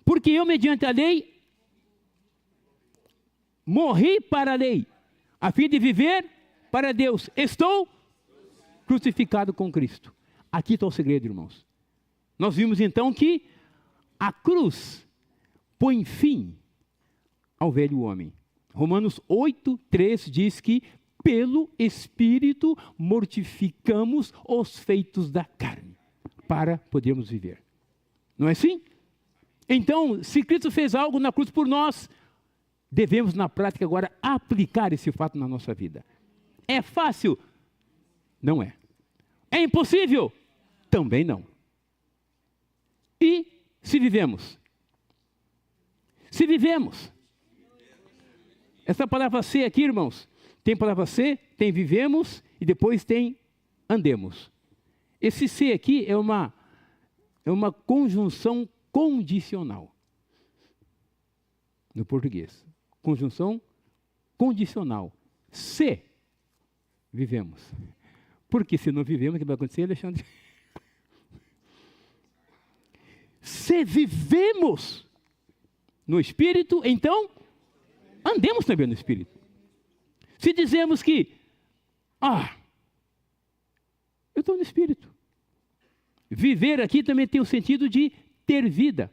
Porque eu, mediante a lei, morri para a lei, a fim de viver para Deus. Estou crucificado com Cristo. Aqui está o segredo, irmãos. Nós vimos então que a cruz põe fim ao velho homem. Romanos 8, 3 diz que pelo Espírito mortificamos os feitos da carne, para podermos viver. Não é assim? Então, se Cristo fez algo na cruz por nós, devemos na prática agora aplicar esse fato na nossa vida. É fácil? Não é. É impossível? Também não. E se vivemos? Se vivemos. Essa palavra ser aqui, irmãos, tem palavra ser, tem vivemos e depois tem andemos. Esse ser aqui é uma conjunção condicional. No português. Conjunção condicional. Se vivemos. Porque se não vivemos, o que vai acontecer, Alexandre? Se vivemos no Espírito, então andemos também no Espírito. Se dizemos que, eu estou no Espírito. Viver aqui também tem o sentido de ter vida,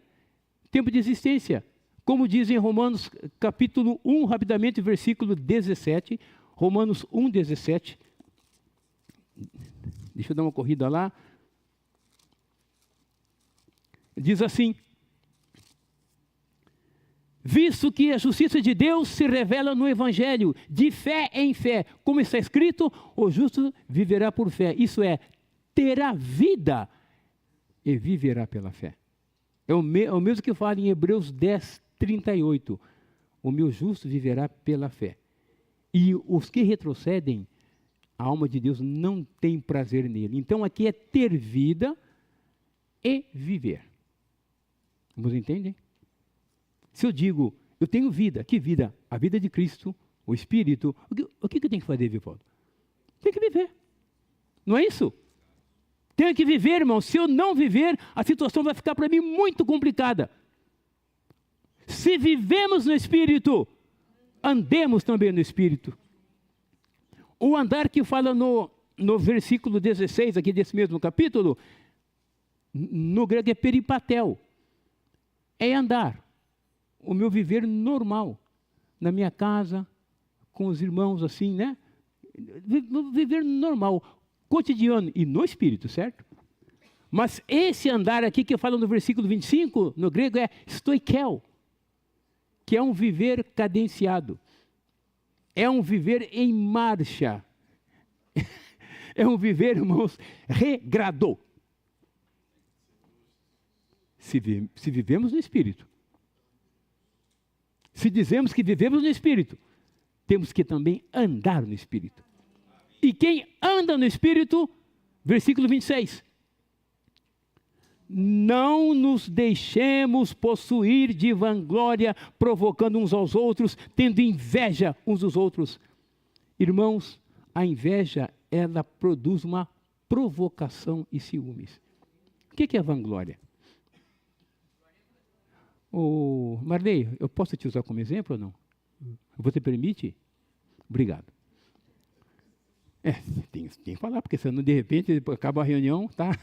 tempo de existência. Como diz em Romanos capítulo 1, rapidamente, versículo 17. Romanos 1, 17. Deixa eu dar uma corrida lá. Diz assim: visto que a justiça de Deus se revela no Evangelho, de fé em fé, como está escrito, o justo viverá por fé. Isso é, terá vida e viverá pela fé. É o mesmo que fala em Hebreus 10, 38. O meu justo viverá pela fé. E os que retrocedem, a alma de Deus não tem prazer nele. Então aqui é ter vida e viver. Vocês entendem? Se eu digo, eu tenho vida, que vida? A vida de Cristo, o Espírito. O que eu tenho que fazer, Vivaldo? Tem que viver. Não é isso? Tenho que viver, irmão. Se eu não viver, a situação vai ficar para mim muito complicada. Se vivemos no Espírito, andemos também no Espírito. O andar que fala no versículo 16, aqui desse mesmo capítulo, no grego é peripatel. É andar. O meu viver normal. Na minha casa, com os irmãos assim, né? Viver normal, cotidiano e no Espírito, certo? Mas esse andar aqui que eu falo no versículo 25, no grego é stoikel, que é um viver cadenciado. É um viver em marcha. É um viver, irmãos, regrado. Se vivemos no Espírito, se dizemos que vivemos no Espírito, temos que também andar no Espírito. E quem anda no Espírito, versículo 26, não nos deixemos possuir de vanglória, provocando uns aos outros, tendo inveja uns dos outros. Irmãos, a inveja, ela produz uma provocação e ciúmes. O que é vanglória? Marley, eu posso te usar como exemplo ou não? Você permite? Obrigado. Tem que falar, porque senão de repente acaba a reunião, tá?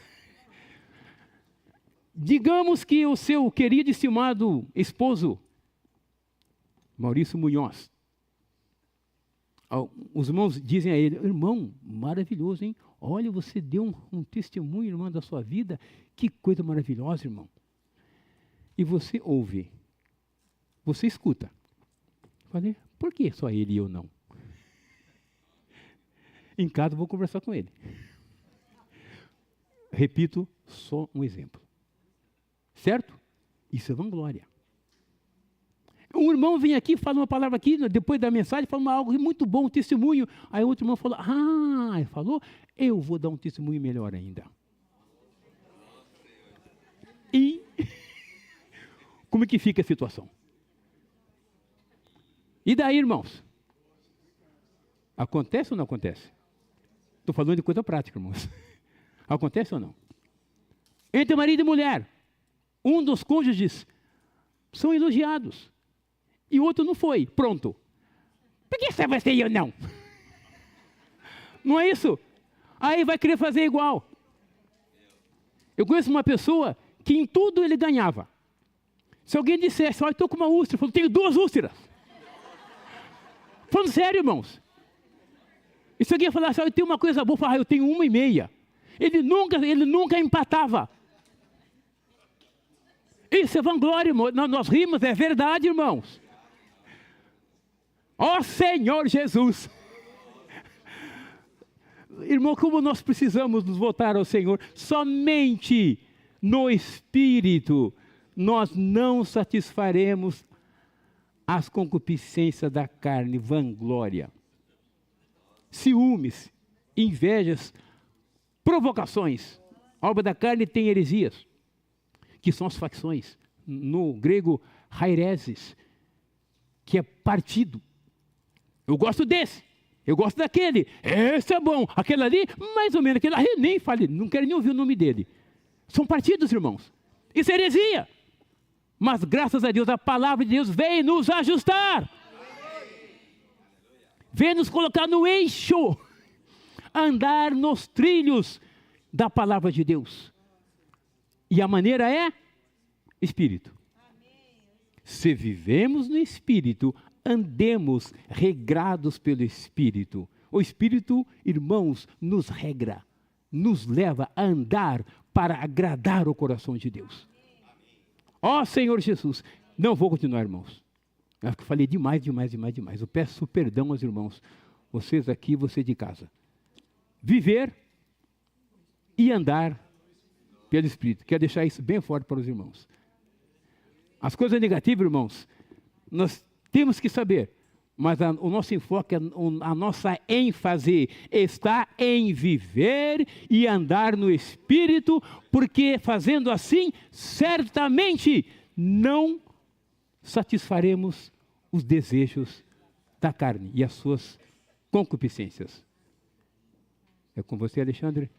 Digamos que o seu querido e estimado esposo, Maurício Munhoz, os irmãos dizem a ele, irmão, maravilhoso, hein? Olha, você deu um testemunho, irmão, da sua vida, que coisa maravilhosa, irmão. E você ouve, você escuta. Falei, por que só ele e eu não? Em casa eu vou conversar com ele. Repito, só um exemplo. Certo? Isso é vanglória. Um irmão vem aqui, fala uma palavra aqui, depois da mensagem, fala algo muito bom, um testemunho. Aí outro irmão falou, ele falou, eu vou dar um testemunho melhor ainda. E como é que fica a situação? E daí, irmãos? Acontece ou não acontece? Estou falando de coisa prática, irmãos. Acontece ou não? Entre marido e mulher, um dos cônjuges são elogiados e o outro não foi. Pronto. Por que você vai ser e eu não? Não é isso? Aí vai querer fazer igual. Eu conheço uma pessoa que em tudo ele ganhava. Se alguém dissesse, olha, estou com uma úlcera, eu falo, tenho 2 úlceras. Falando sério, irmãos. E se alguém falasse, olha, eu tenho uma coisa boa, eu falo, eu tenho 1,5. Ele nunca empatava. Isso é vanglória, irmão. Nós rimos, é verdade, irmãos. Ó Senhor Jesus. Irmão, como nós precisamos nos voltar ao Senhor. Somente no Espírito nós não satisfaremos as concupiscências da carne, vanglória, ciúmes, invejas, provocações. A obra da carne tem heresias, que são as facções. No grego, haireses, que é partido. Eu gosto desse, eu gosto daquele, esse é bom, aquele ali, mais ou menos, aquele ali, nem fale, não quero nem ouvir o nome dele. São partidos, irmãos. Isso é heresia. Mas graças a Deus, a palavra de Deus vem nos ajustar. Vem nos colocar no eixo. Andar nos trilhos da palavra de Deus. E a maneira é Espírito. Se vivemos no Espírito, andemos regrados pelo Espírito. O Espírito, irmãos, nos regra, nos leva a andar para agradar o coração de Deus. Ó Senhor Jesus, não vou continuar, irmãos. Acho que falei demais. Eu peço perdão aos irmãos. Vocês aqui, você de casa. Viver e andar pelo Espírito. Quero deixar isso bem forte para os irmãos. As coisas negativas, irmãos, nós temos que saber. Mas o nosso enfoque, a nossa ênfase está em viver e andar no Espírito, porque fazendo assim, certamente não satisfaremos os desejos da carne e as suas concupiscências. É com você, Alexandre?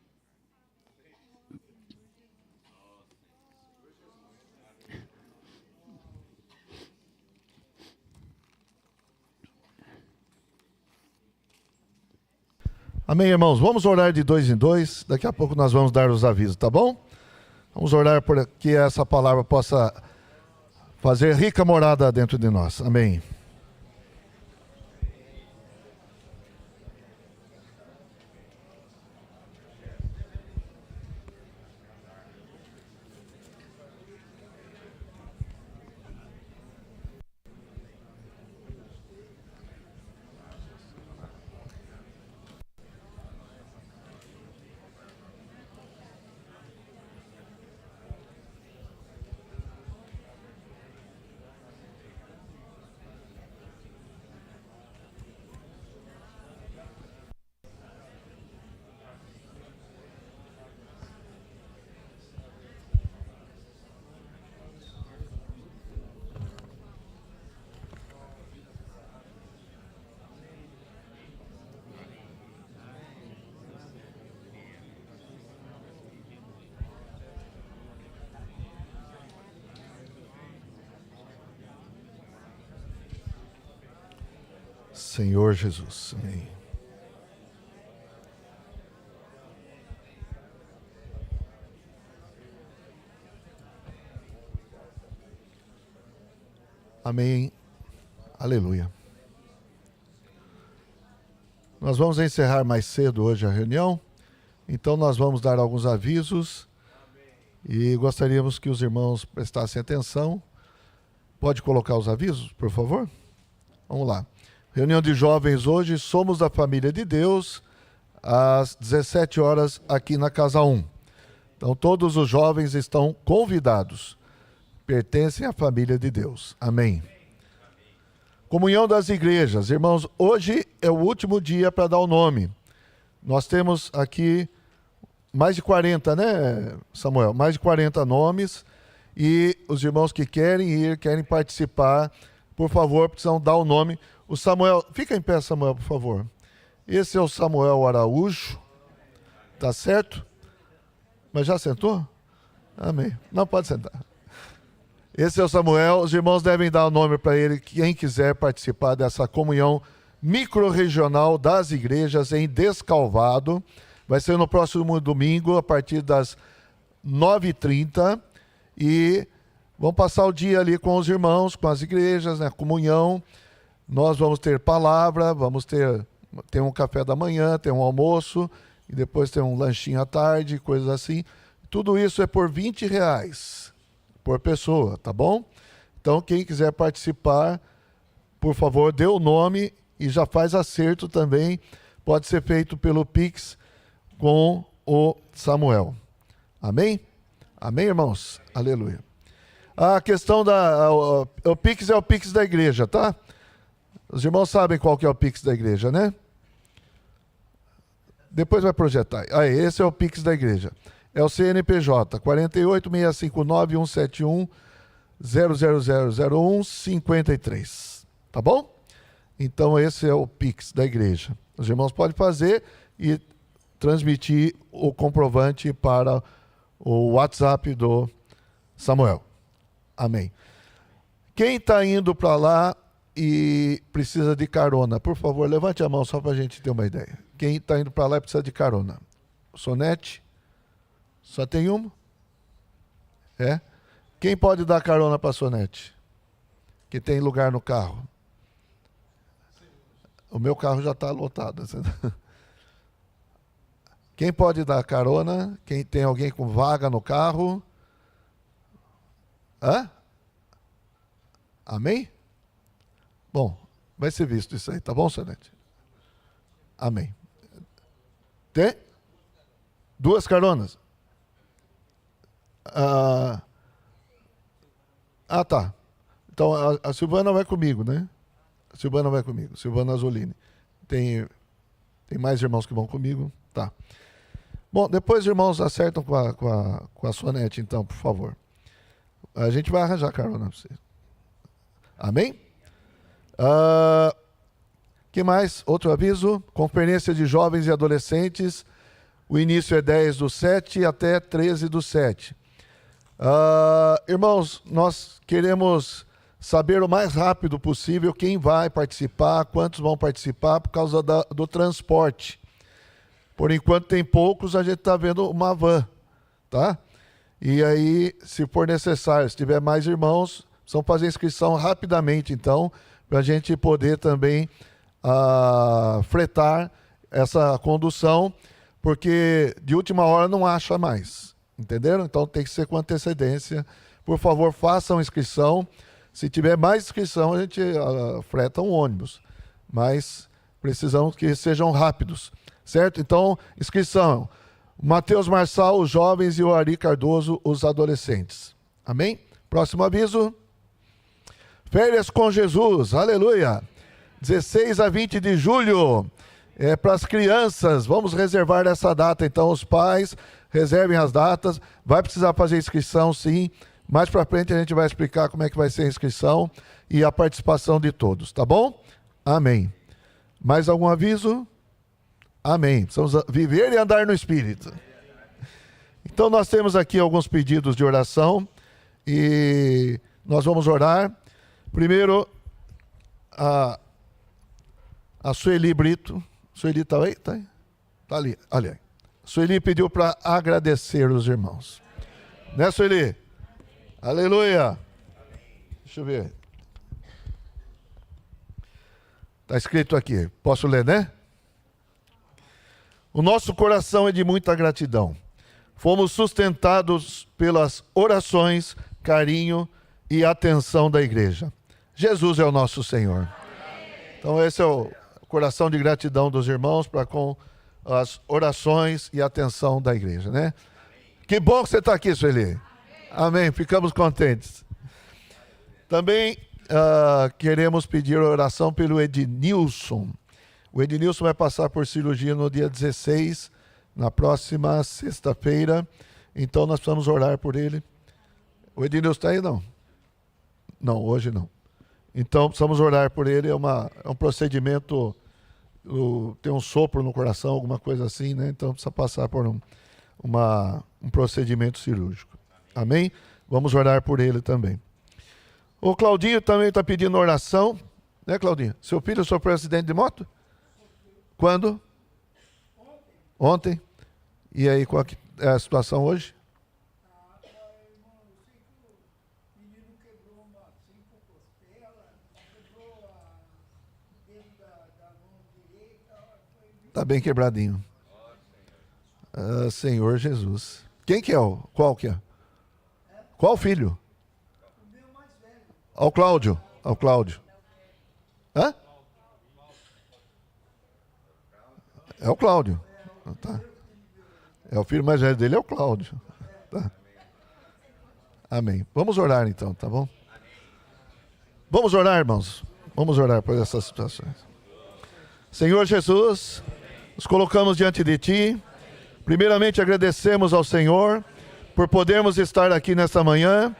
Amém, irmãos? Vamos orar de 2 em 2. Daqui a pouco nós vamos dar os avisos, tá bom? Vamos orar por que essa palavra possa fazer rica morada dentro de nós. Amém. Senhor Jesus. Amém. Amém. Aleluia. Nós vamos encerrar mais cedo hoje a reunião, então nós vamos dar alguns avisos e gostaríamos que os irmãos prestassem atenção. Pode colocar os avisos, por favor? Vamos lá. Reunião de jovens hoje, Somos da Família de Deus, às 17 horas aqui na Casa 1. Então todos os jovens estão convidados, pertencem à família de Deus. Amém. Comunhão das igrejas. Irmãos, hoje é o último dia para dar o nome. Nós temos aqui mais de 40, né, Samuel? Mais de 40 nomes, e os irmãos que querem ir, querem participar, por favor, precisam dar o nome. O Samuel, fica em pé, Samuel, por favor. Esse é o Samuel Araújo, tá certo? Mas já sentou? Amém. Não, pode sentar. Esse é o Samuel, os irmãos devem dar o nome para ele, quem quiser participar dessa comunhão microrregional das igrejas em Descalvado. Vai ser no próximo domingo, a partir das 9h30, e vamos passar o dia ali com os irmãos, com as igrejas, né, comunhão. Nós vamos ter palavra, vamos ter um café da manhã, ter um almoço, e depois ter um lanchinho à tarde, coisas assim. Tudo isso é por R$20 por pessoa, tá bom? Então, quem quiser participar, por favor, dê o nome e já faz acerto também. Pode ser feito pelo Pix com o Samuel. Amém? Amém, irmãos? Aleluia. A questão o Pix é o Pix da igreja, tá? Os irmãos sabem qual que é o Pix da igreja, né? Depois vai projetar. Aí, esse é o Pix da igreja. É o CNPJ 48.659.171.00001.53. Tá bom? Então, esse é o Pix da igreja. Os irmãos podem fazer e transmitir o comprovante para o WhatsApp do Samuel. Amém. Quem está indo para lá e precisa de carona, por favor, levante a mão só para a gente ter uma ideia. Quem está indo para lá e precisa de carona? Sonete? Só tem uma? É? Quem pode dar carona para a Sonete? Que tem lugar no carro? O meu carro já está lotado. Quem pode dar carona? Quem tem alguém com vaga no carro? Hã? Amém? Bom, vai ser visto isso aí, tá bom, Sonete? Amém. Tem? 2 caronas? Tá. Então, a Silvana vai comigo, né? A Silvana vai comigo, Silvana Azolini. Tem mais irmãos que vão comigo? Tá. Bom, depois os irmãos acertam com a Sonete, então, por favor. A gente vai arranjar carona para você. Amém? Que mais? Outro aviso. Conferência de jovens e adolescentes. O início é 10/7 até 13/7. Irmãos, nós queremos saber o mais rápido possível quem vai participar, quantos vão participar por causa do transporte. Por enquanto tem poucos, a gente está vendo uma van, tá? E aí, se for necessário, se tiver mais irmãos, vão fazer inscrição rapidamente, então, para a gente poder também fretar essa condução, porque de última hora não acha mais, entenderam? Então tem que ser com antecedência. Por favor, façam inscrição. Se tiver mais inscrição, a gente freta um ônibus, mas precisamos que sejam rápidos, certo? Então, inscrição. Matheus Marçal, os jovens, e o Ari Cardoso, os adolescentes. Amém? Próximo aviso. Férias com Jesus, aleluia. 16 a 20 de julho. Para as crianças, vamos reservar essa data. Então, os pais, reservem as datas. Vai precisar fazer inscrição, sim. Mais para frente a gente vai explicar como é que vai ser a inscrição e a participação de todos, tá bom? Amém. Mais algum aviso? Amém. Precisamos viver e andar no Espírito. Então, nós temos aqui alguns pedidos de oração e nós vamos orar. Primeiro, a Sueli Brito. Sueli está aí? Tá ali. Ali. Sueli pediu para agradecer os irmãos. Né, Sueli? Aleluia. Deixa eu ver. Está escrito aqui. Posso ler, né? O nosso coração é de muita gratidão. Fomos sustentados pelas orações, carinho e atenção da igreja. Jesus é o nosso Senhor. Então esse é o coração de gratidão dos irmãos para com as orações e atenção da igreja, né? Que bom que você está aqui, Sueli. Amém. Ficamos contentes. Também queremos pedir oração pelo Ednilson. O Ednilson vai passar por cirurgia no dia 16, na próxima sexta-feira. Então nós precisamos orar por ele. O Ednilson está aí, não? Não, hoje não. Então precisamos orar por ele. É um procedimento, tem um sopro no coração, alguma coisa assim, né? Então precisa passar por um procedimento cirúrgico. Amém? Vamos orar por ele também. O Claudinho também está pedindo oração, né, Claudinho? Seu filho sofreu acidente de moto? Quando? Ontem. E aí, qual é a situação hoje? Está bem quebradinho. Senhor Jesus. Quem que é? Qual que é? Qual filho? Ao Cláudio. Ao Cláudio. Hã? É o Cláudio. Tá. É o filho mais velho dele, é o Cláudio. Tá. Amém. Vamos orar então, tá bom? Vamos orar, irmãos. Vamos orar por essas situações. Senhor Jesus, nos colocamos diante de Ti. Primeiramente agradecemos ao Senhor por podermos estar aqui nesta manhã,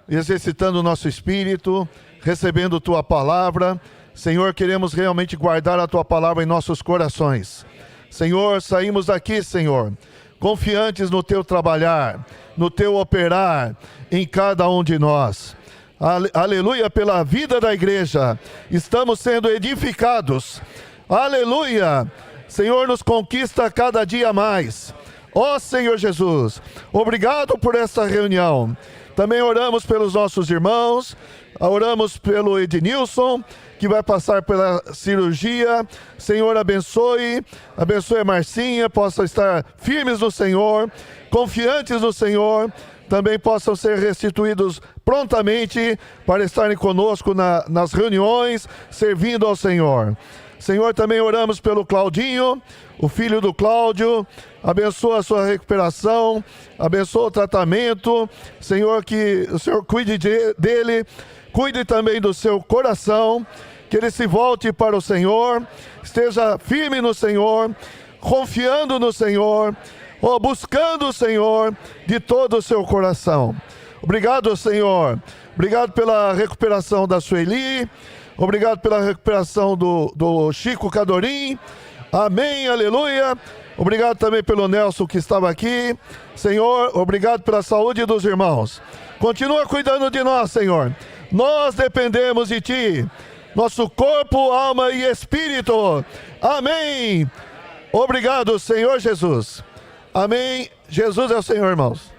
exercitando o nosso espírito, recebendo Tua palavra. Senhor, queremos realmente guardar a Tua palavra em nossos corações. Senhor, saímos daqui, Senhor, confiantes no Teu trabalhar, no Teu operar em cada um de nós. Aleluia pela vida da igreja. Estamos sendo edificados. Aleluia. Senhor, nos conquista cada dia mais. Ó Senhor Jesus, obrigado por esta reunião. Também oramos pelos nossos irmãos, oramos pelo Ednilson, que vai passar pela cirurgia. Senhor, abençoe a Marcinha, possam estar firmes no Senhor, confiantes no Senhor, também possam ser restituídos prontamente para estarem conosco nas reuniões, servindo ao Senhor. Senhor, também oramos pelo Claudinho, o filho do Cláudio. Abençoa a sua recuperação, abençoa o tratamento. Senhor, que o Senhor cuide dele, cuide também do seu coração, que ele se volte para o Senhor, esteja firme no Senhor, confiando no Senhor, buscando o Senhor de todo o seu coração. Obrigado, Senhor. Obrigado pela recuperação da Sueli. Obrigado pela recuperação do Chico Cadorim. Amém, aleluia. Obrigado também pelo Nelson que estava aqui. Senhor, obrigado pela saúde dos irmãos. Continua cuidando de nós, Senhor. Nós dependemos de Ti. Nosso corpo, alma e espírito. Amém. Obrigado, Senhor Jesus. Amém. Jesus é o Senhor, irmãos.